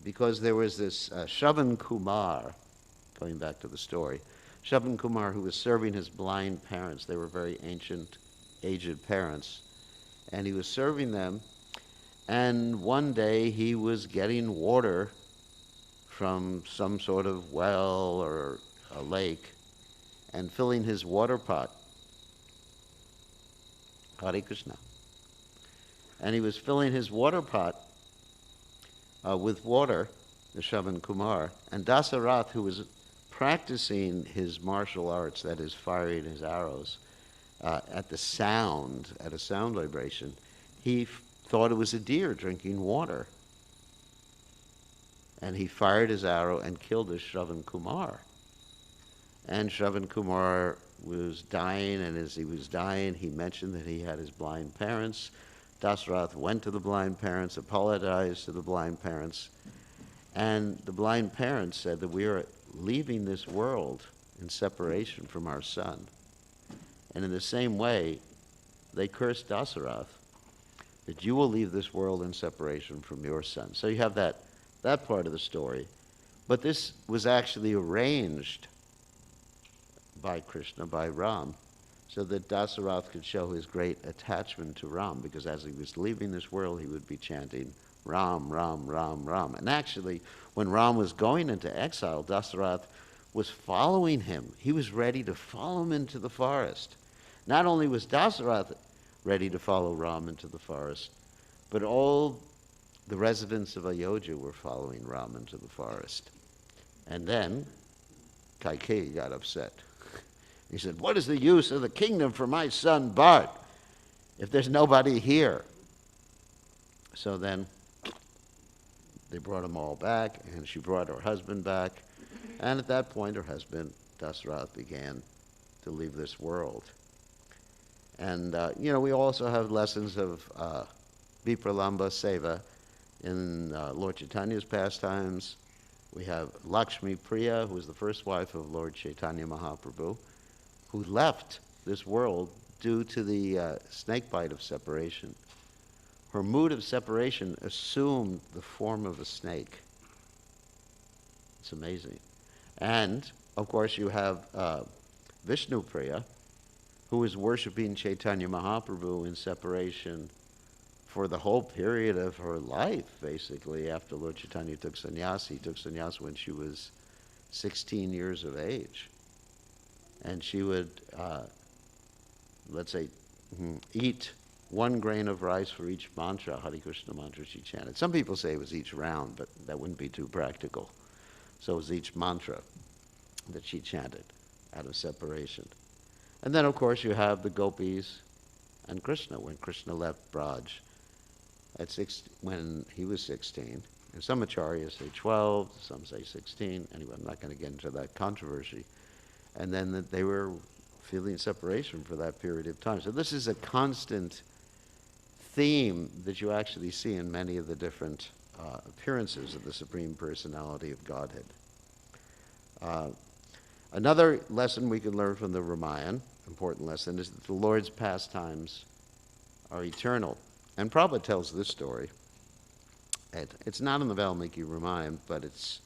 because there was this Shravan Kumar, going back to the story, Shravan Kumar, who was serving his blind parents. They were very ancient, aged parents. And he was serving them, and one day he was getting water from some sort of well or a lake and filling his water pot. Hare Krishna. And he was filling his water pot with water, the Shravan Kumar, and Dasarath, who was practicing his martial arts, that is, firing his arrows, at a sound vibration, he thought it was a deer drinking water. And he fired his arrow and killed the Shravan Kumar. And Shravan Kumar was dying, and as he was dying, he mentioned that he had his blind parents. Dasarath went to the blind parents, apologized to the blind parents, and the blind parents said that we are leaving this world in separation from our son. And in the same way, they cursed Dasarath, that you will leave this world in separation from your son. So you have that part of the story. But this was actually arranged by Krishna, by Ram, so that Dasarath could show his great attachment to Ram, because as he was leaving this world, he would be chanting Ram, Ram, Ram, Ram. And actually, when Ram was going into exile, Dasarath was following him. He was ready to follow him into the forest. Not only was Dasarath ready to follow Ram into the forest, but all the residents of Ayodhya were following Ram into the forest. And then Kaikeyi got upset. He said, "What is the use of the kingdom for my son Bharat if there's nobody here?" So then they brought them all back, and she brought her husband back. And at that point, her husband, Dasarath, began to leave this world. And, we also have lessons of Vipralamba Seva in Lord Chaitanya's pastimes. We have Lakshmi Priya, who was the first wife of Lord Chaitanya Mahaprabhu, who left this world due to the snake bite of separation. Her mood of separation assumed the form of a snake. It's amazing. And, of course, you have Vishnu Priya, who was worshiping Chaitanya Mahaprabhu in separation for the whole period of her life, basically, after Lord Chaitanya took sannyas. He took sannyas when she was 16 years of age. And she would, let's say, eat 1 grain of rice for each mantra, Hare Krishna mantra she chanted. Some people say it was each round, but that wouldn't be too practical. So it was each mantra that she chanted out of separation. And then, of course, you have the gopis and Krishna. When Krishna left Braj when he was 16, and some acharyas say 12, some say 16. Anyway, I'm not going to get into that controversy. And then that they were feeling separation for that period of time. So this is a constant theme that you actually see in many of the different appearances of the Supreme Personality of Godhead. Another lesson we can learn from the Ramayana, important lesson, is that the Lord's pastimes are eternal. And Prabhupada tells this story. It's not in the Valmiki Ramayana, but it's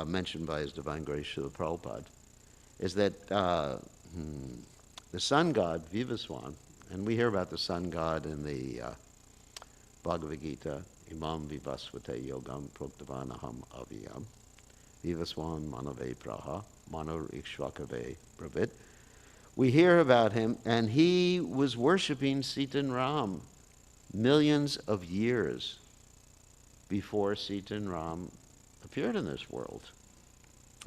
mentioned by His Divine Grace Srila Prabhupada, is that the sun god, Vivaswan, and we hear about the sun god in the Bhagavad Gita, Imam Vivasvate Yogam Proktavanaham Aviyam, Vivaswan Manave Praha, Mano Ikshvakave Brabit. We hear about him, and he was worshiping Sita and Ram millions of years before Sita and Ram appeared in this world.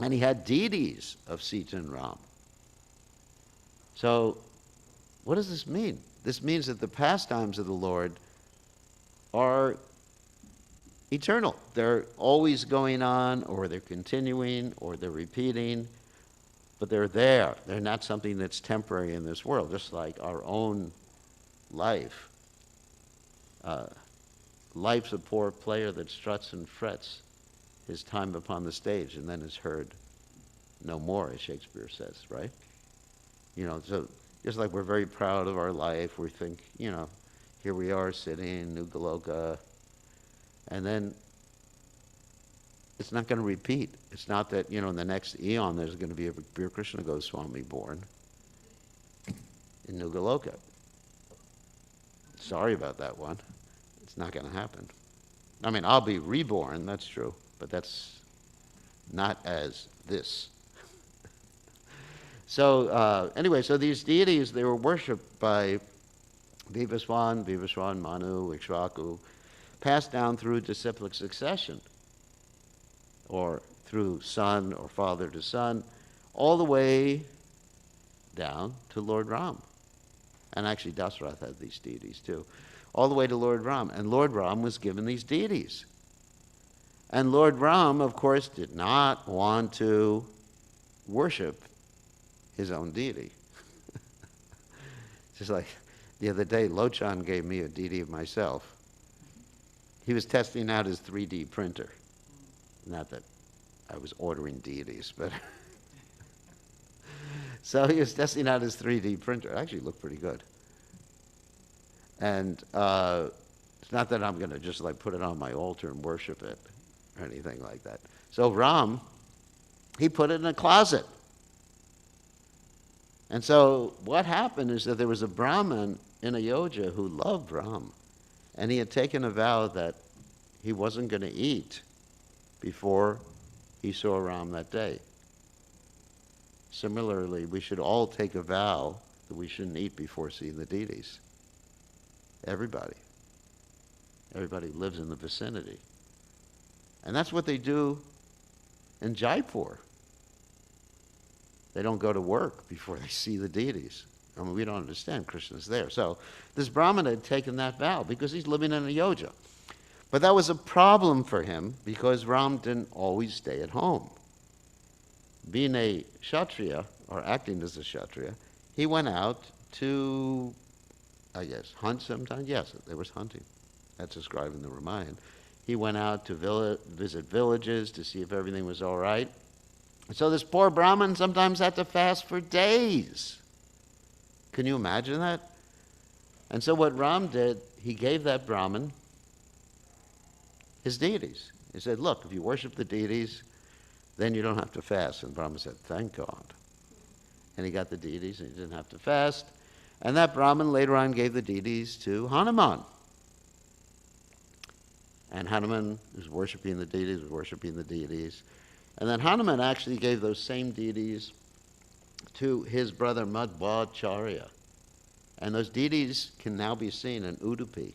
And he had deities of Sita and Ram. So, what does this mean? This means that the pastimes of the Lord are eternal. They're always going on, or they're continuing, or they're repeating, but they're there. They're not something that's temporary in this world, just like our own life. Life's a poor player that struts and frets his time upon the stage and then is heard no more, as Shakespeare says, right? So just like we're very proud of our life, we think, here we are sitting in New Goloka, and then it's not going to repeat. It's not that, in the next eon there's going to be a Bir Krishna Goswami born in New Goloka. Sorry about that one. It's not going to happen. I mean, I'll be reborn, that's true, but that's not as this. So anyway, so these deities, they were worshipped by Vivaswan, Manu, Ikshvaku, passed down through disciplic succession, or through son or father to son, all the way down to Lord Ram. And actually Dasarath had these deities too. All the way to Lord Ram. And Lord Ram was given these deities. And Lord Ram, of course, did not want to worship his own deity. Just like the other day, Lochan gave me a deity of myself. He was testing out his 3D printer. Not that I was ordering deities, but... So he was testing out his 3D printer. It actually looked pretty good. And it's not that I'm going to just like put it on my altar and worship it or anything like that. So Ram, he put it in a closet. And so what happened is that there was a Brahmin in Ayodhya who loved Ram. And he had taken a vow that he wasn't going to eat before he saw Ram that day. Similarly, we should all take a vow that we shouldn't eat before seeing the deities. Everybody. Everybody who lives in the vicinity. And that's what they do in Jaipur. They don't go to work before they see the deities. I mean, we don't understand Krishna's there. So this Brahmana had taken that vow because he's living in Ayodhya. But that was a problem for him because Ram didn't always stay at home. Being a Kshatriya, or acting as a Kshatriya, he went out to, I guess, hunt sometimes. Yes, there was hunting. That's described in the Ramayana. He went out to visit villages to see if everything was all right. So this poor Brahmin sometimes had to fast for days. Can you imagine that? And so what Ram did, he gave that Brahmin his deities. He said, look, if you worship the deities, then you don't have to fast. And Brahman said, thank God. And he got the deities and he didn't have to fast. And that Brahmin later on gave the deities to Hanuman. And Hanuman was worshiping the deities, And then Hanuman actually gave those same deities to his brother Madhvacharya. And those deities can now be seen in Udupi,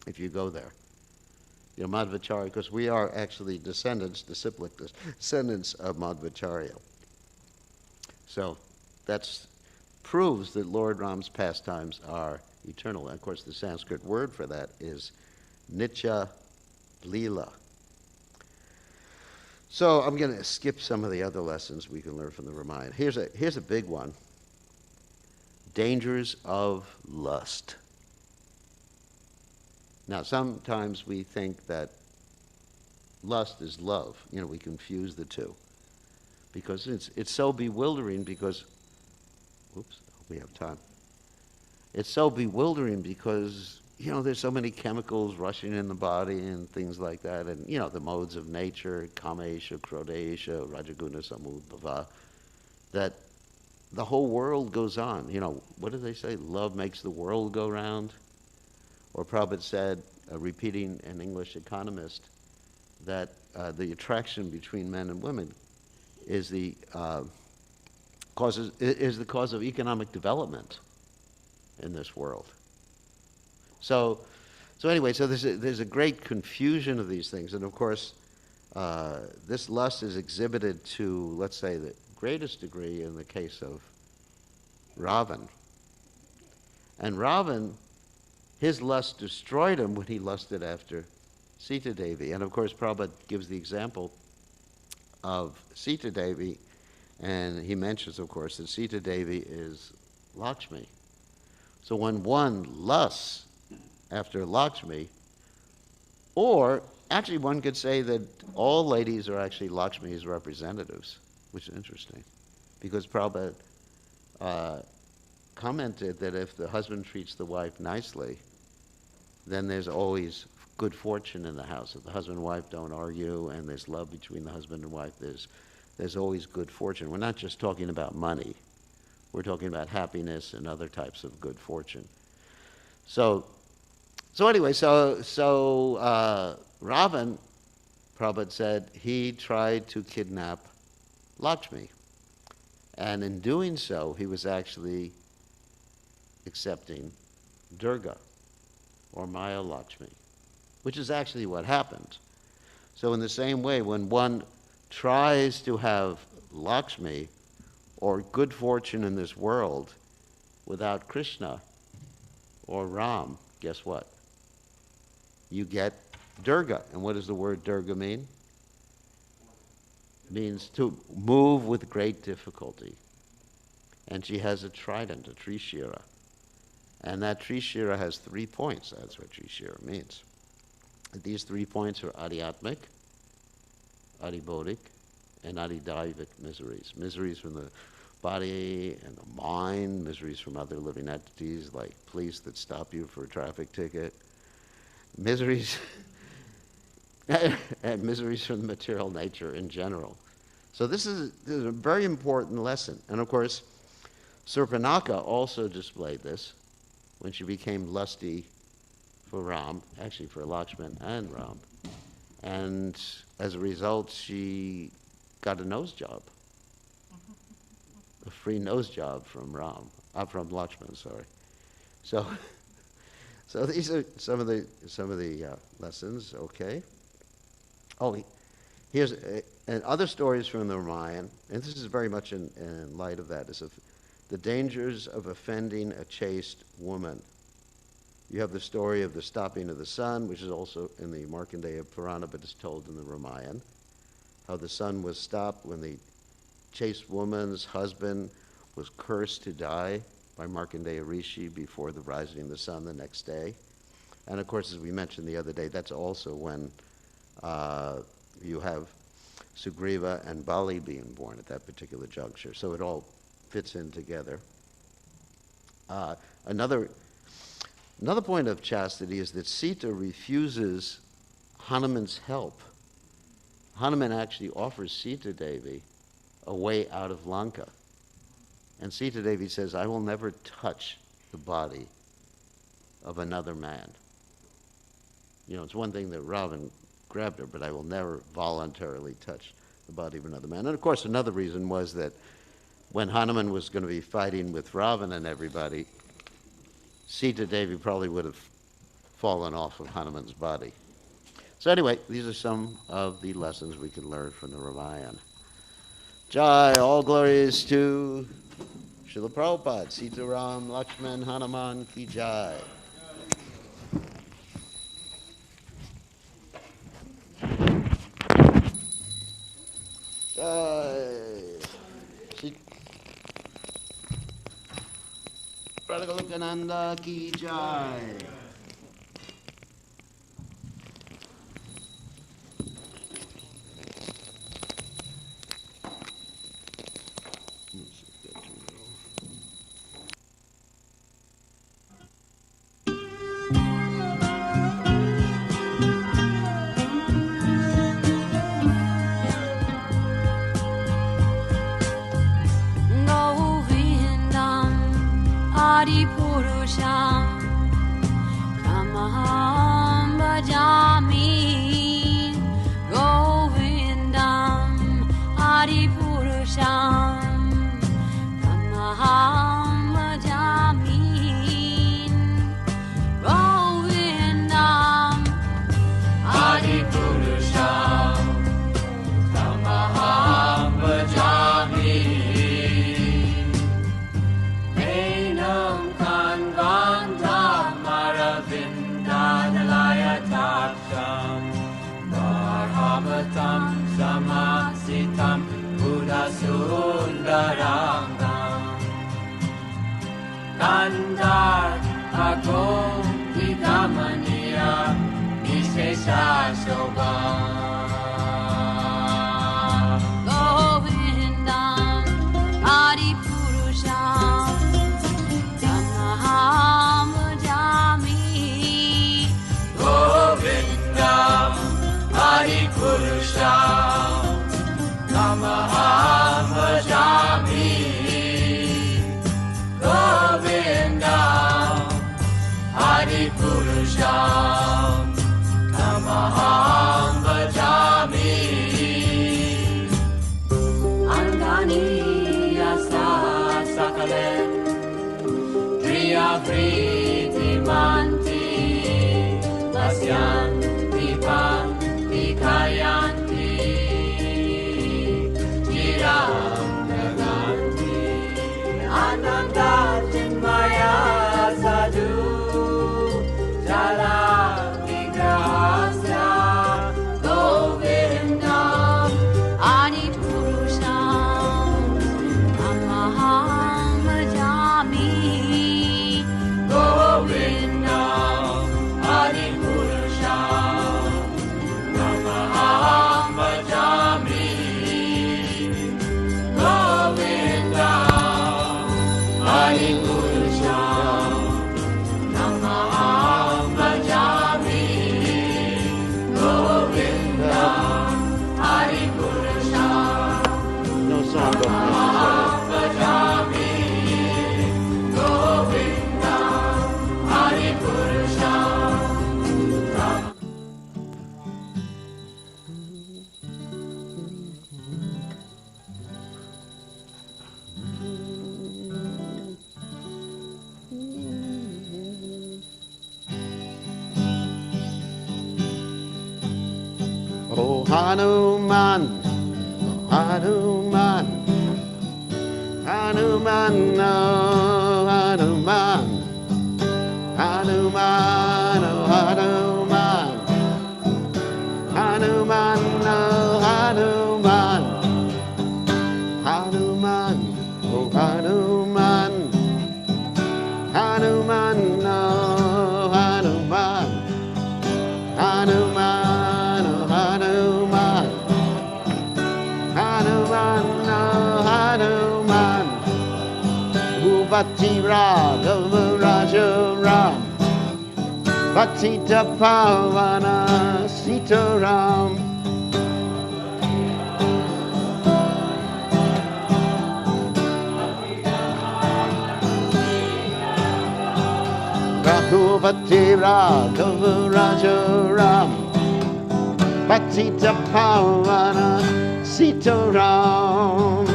if you go there. You know, Madhvacharya, because we are actually disciplic descendants of Madhvacharya. So that proves that Lord Ram's pastimes are eternal. And of course, the Sanskrit word for that is Nitya Leela. So I'm going to skip some of the other lessons we can learn from the Ramayana. Here's a big one. Dangers of lust. Now, sometimes we think that lust is love. You know, we confuse the two. Because it's so bewildering because, we have time. It's so bewildering because, you know, there's so many chemicals rushing in the body and things like that. And, you know, the modes of nature, kamesha, krodesha, rajaguna, samudbhava, that the whole world goes on. You know, what do they say? Love makes the world go round. Or Prabhupada said, repeating an English economist, that the attraction between men and women is the cause of economic development in this world. So anyway, there's a great confusion of these things, and of course, this lust is exhibited to, let's say, the greatest degree in the case of Ravan. And Ravan, his lust destroyed him when he lusted after Sita Devi. And of course, Prabhupada gives the example of Sita Devi, and he mentions, of course, that Sita Devi is Lakshmi. So when one lusts after Lakshmi, or actually one could say that all ladies are actually Lakshmi's representatives, which is interesting, because Prabhupada commented that if the husband treats the wife nicely, then there's always good fortune in the house. If the husband and wife don't argue and there's love between the husband and wife, there's always good fortune. We're not just talking about money. We're talking about happiness and other types of good fortune. So anyway, Ravan, Prabhupada said, he tried to kidnap Lakshmi. And in doing so, he was actually accepting Durga, or Maya Lakshmi, which is actually what happened. So in the same way, when one tries to have Lakshmi, or good fortune in this world, without Krishna, or Ram, guess what? You get Durga. And what does the word Durga mean? It means to move with great difficulty. And she has a trident, a Trishira. And that Trishira has 3 points. That's what Trishira means. These 3 points are Adhyatmic, Adhibodhic, and Adhidaivik miseries. Miseries from the body and the mind, miseries from other living entities like police that stop you for a traffic ticket, miseries, and miseries from the material nature in general. So this is a very important lesson. And of course, Surpanaka also displayed this when she became lusty for Ram, actually for Lakshman and Ram. And as a result, she got a nose job, a free nose job from from Lakshman, sorry. So, so these are some of the lessons. Okay. Oh, here's and other stories from the Ramayana, and this is very much in light of that, is of the dangers of offending a chaste woman. You have the story of the stopping of the sun, which is also in the Markandeya Purana, but is told in the Ramayana, how the sun was stopped when the chaste woman's husband was cursed to die by Markandeya Rishi before the rising of the sun the next day. And of course, as we mentioned the other day, that's also when you have Sugriva and Bali being born at that particular juncture. So it all fits in together. Another point of chastity is that Sita refuses Hanuman's help. Hanuman actually offers Sita Devi a way out of Lanka. And Sita Devi says, I will never touch the body of another man. You know, it's one thing that Ravan grabbed her, but I will never voluntarily touch the body of another man. And of course, another reason was that when Hanuman was going to be fighting with Ravan and everybody, Sita Devi probably would have fallen off of Hanuman's body. So anyway, these are some of the lessons we can learn from the Ramayana. Jai, all glories to Srila Prabhupada, Sita Ram, Lakshman, Hanuman ki Jai. Radhagolokananda ki Jai. Purusham Kamaham Bhajami Govindam Adi Purusham Kamaham Bhajami Govindam Adi Purusham Kamaham Bhajami Samasitam Buddha Sundarangam Kandar Agom Vikamaniya Vishesha Shobham Govindam Adi Purusham Tamaham Bhajami Govindam Adi Purusham Tamaham Bhajami Govindam Adi Purusham Tamaham Bhajami Hanuman, Hanuman, Hanuman, oh Hanuman, Hanuman, oh Hanuman, Hanuman, oh Hanuman, Hanuman, oh Hanuman, Hanuman, oh Hanuman, Hanuman, oh Hanuman, Hanuman, oh Hanuman, Bhuvati Raghava Raja Ram, Patita Pavana Sita Ram, Raghupati Raghava Raja Ram, Patita Pavana Sita Ram.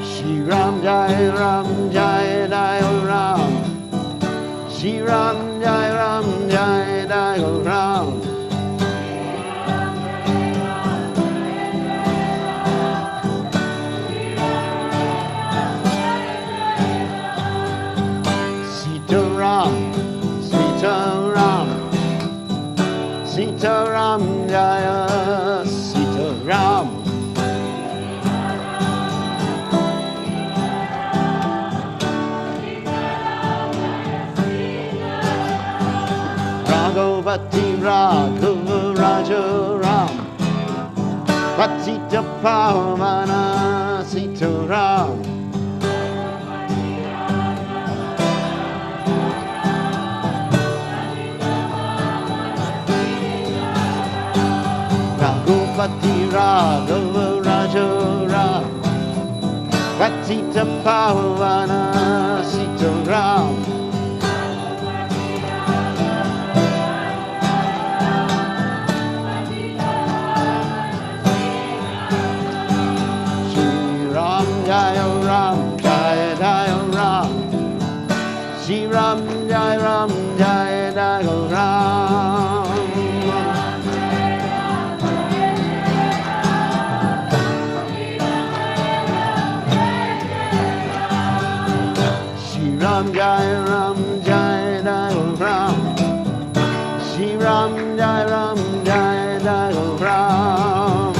Shri Ram Jai Ram Jai Jai Ram, Shri Ram Jai Ram Jai Jai Ram. Sitaram, Sitaram, Sitaram Jaya Sitaram. Raghavati Raghava Raja Ram, Patita Pavana Sitaram. Raghupati Raghava Raja Ram, Patita Pavana Sita Ram. Shri Ram Jaya Ram Jaya Jaya Ram, Shri Ram Jaya Ram Jaya Jaya Ram. Shri Ram Jai Ram Jai Jai Ram, Shri Ram Jai Ram Jai Jai Ram.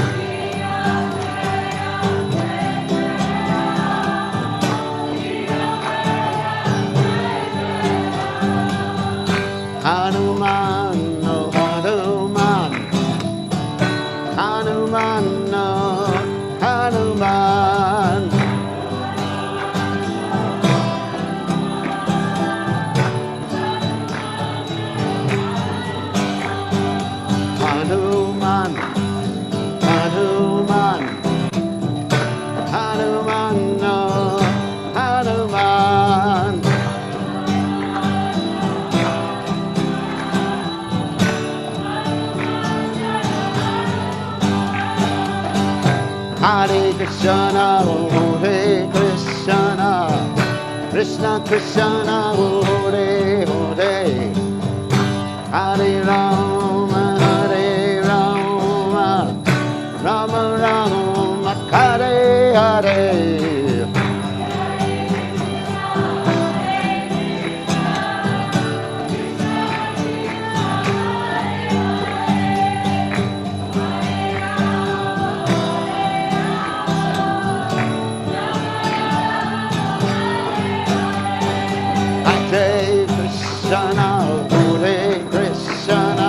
Hanuman, oh Hanuman, Hanuman, oh Hanuman. Hanuman, Hanuman, Hanuman, oh Hanuman. Hare Krishna, oh Hare Krishna, Krishna Krishna, oh Hare Hare, Hare Rama, Hare Rama, Rama Rama, Hare Hare. Hare Krishna, Hare Krishna,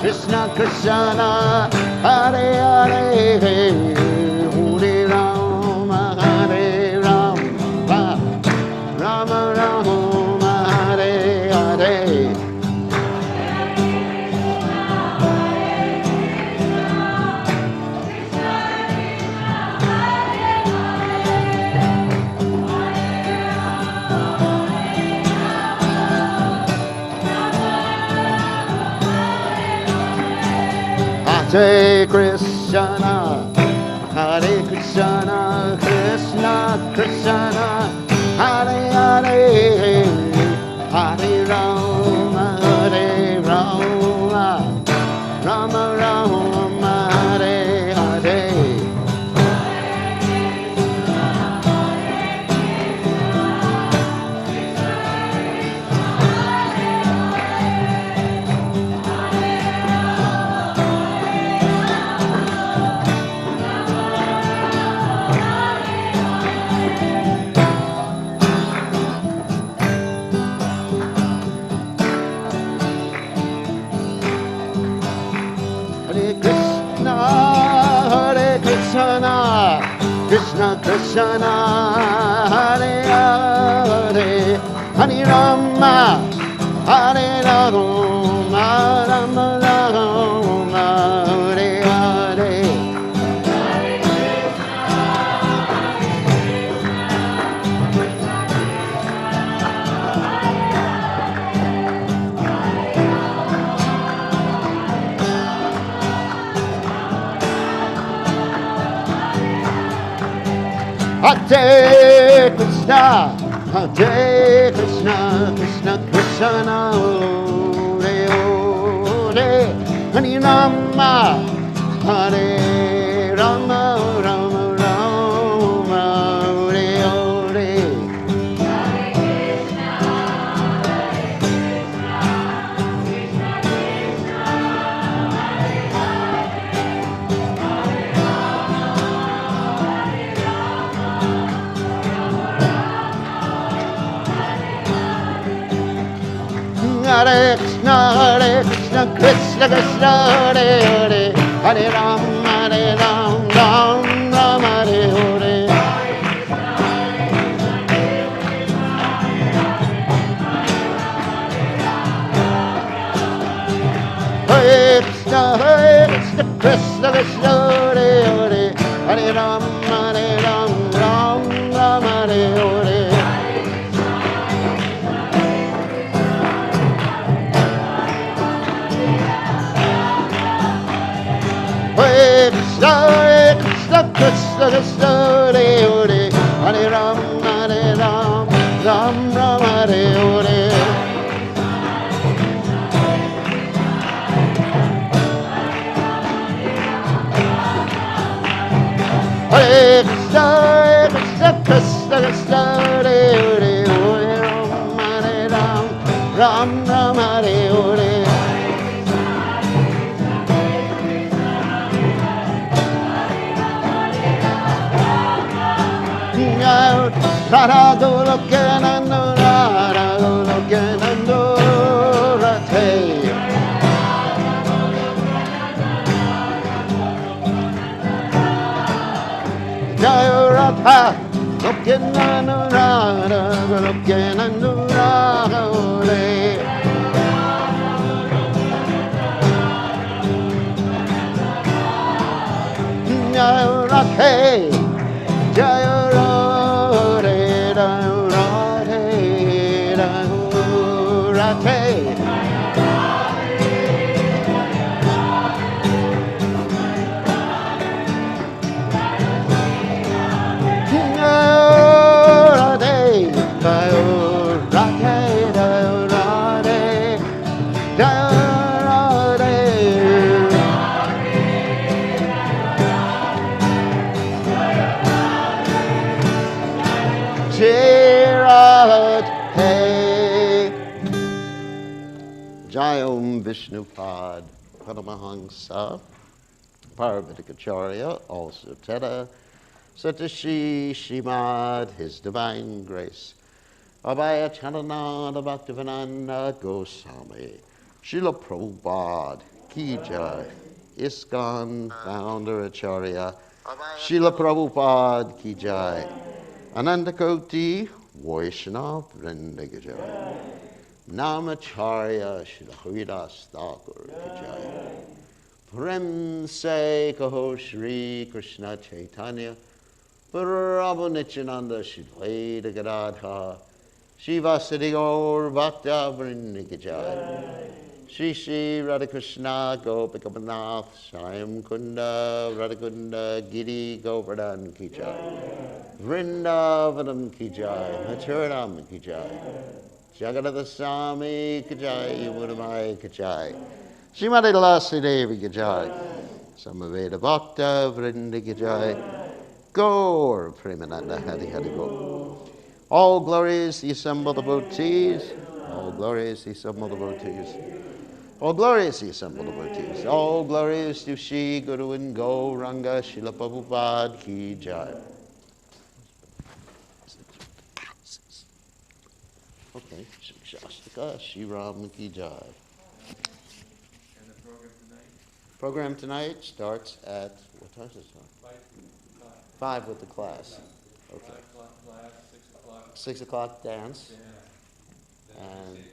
Krishna Krishna, Hare Hare, Hare Rama, Hare Rama, Rama Rama, Hare Hare. Hare Krishna, Hare Krishna, Krishna Krishna, Hare Krishna Krishna Hare Hare Hare Rama Hare Rama Rama Rama Hare Hare Hare Krishna, Hare Krishna, Krishna Krishna, Hare Hare, Hare Rama, Hare Rama, Rama Rama, Hare Hare. Hare Krishna, Krishna Krishna, Hare Hare, Hare Ram, Ram Ram, Hare Hare. Hare Krishna, Krishna Krishna, Hare Hare, Hare Ram, Ram Ram, Hare Hare. Hare Krishna, Krishna Krishna, Hare Hare, Hare Ram, Ram Ram, Hare Hare. Hare Krishna, Krishna Krishna, Hare Hare, Hare Ram, Ram, Hare Hare. Radha Lokanando, Radha Lokanando, Rate. Jaya Radha Lokanando, Radha Lokanando, Radha. Jaya Radha, Jaya Radha. Jayom Vishnupad Paramahansa Paravatikacharya, also Teta Satashi Shimad, His Divine Grace, Abhaya Chanananda Bhaktivananda Goswami, Srila Prabhupada Ki Jai, ISKCON Founder Acharya, Srila Prabhupada Ki Jai, Anandakoti Vaishnava Vrinda Ki Jai, Namacharya Srila Haridas Thakur Ki Jai, Prem Se Kaho Shri Krishna Chaitanya, Prabhu Nityananda Shri Gadadha, Shiva Siddhi Gaur Bhakta Vrinda Ki Jai, Shri Shri Radhakrishna Gopikapanath Shyam Kunda Radhakunda Giri Govardhan Ki Jai, Vrindavanam Ki Jai, Mathuram Ki Jai, Jagadada Swami Ki Jai, Yamunamai Ki Jai, Srimati Tulasi Devi Ki Jai, Samaveda Bhakta Vrinda Ki Jai, Gaur Premananda Hari Hari Go. All glories the assembled devotees, all glories the assembled devotees, all glories the assembled devotees, all glories to Shri Guru and Gauranga Srila Prabhupada Ki Jai. Okay, Shastika Shri Ram Ki Jai. And the program tonight? Program tonight starts at, what time does it start? 5 o'clock. 5 with the class. Okay. 5 o'clock class, 6 o'clock 6 o'clock dance. dinner. Then And we say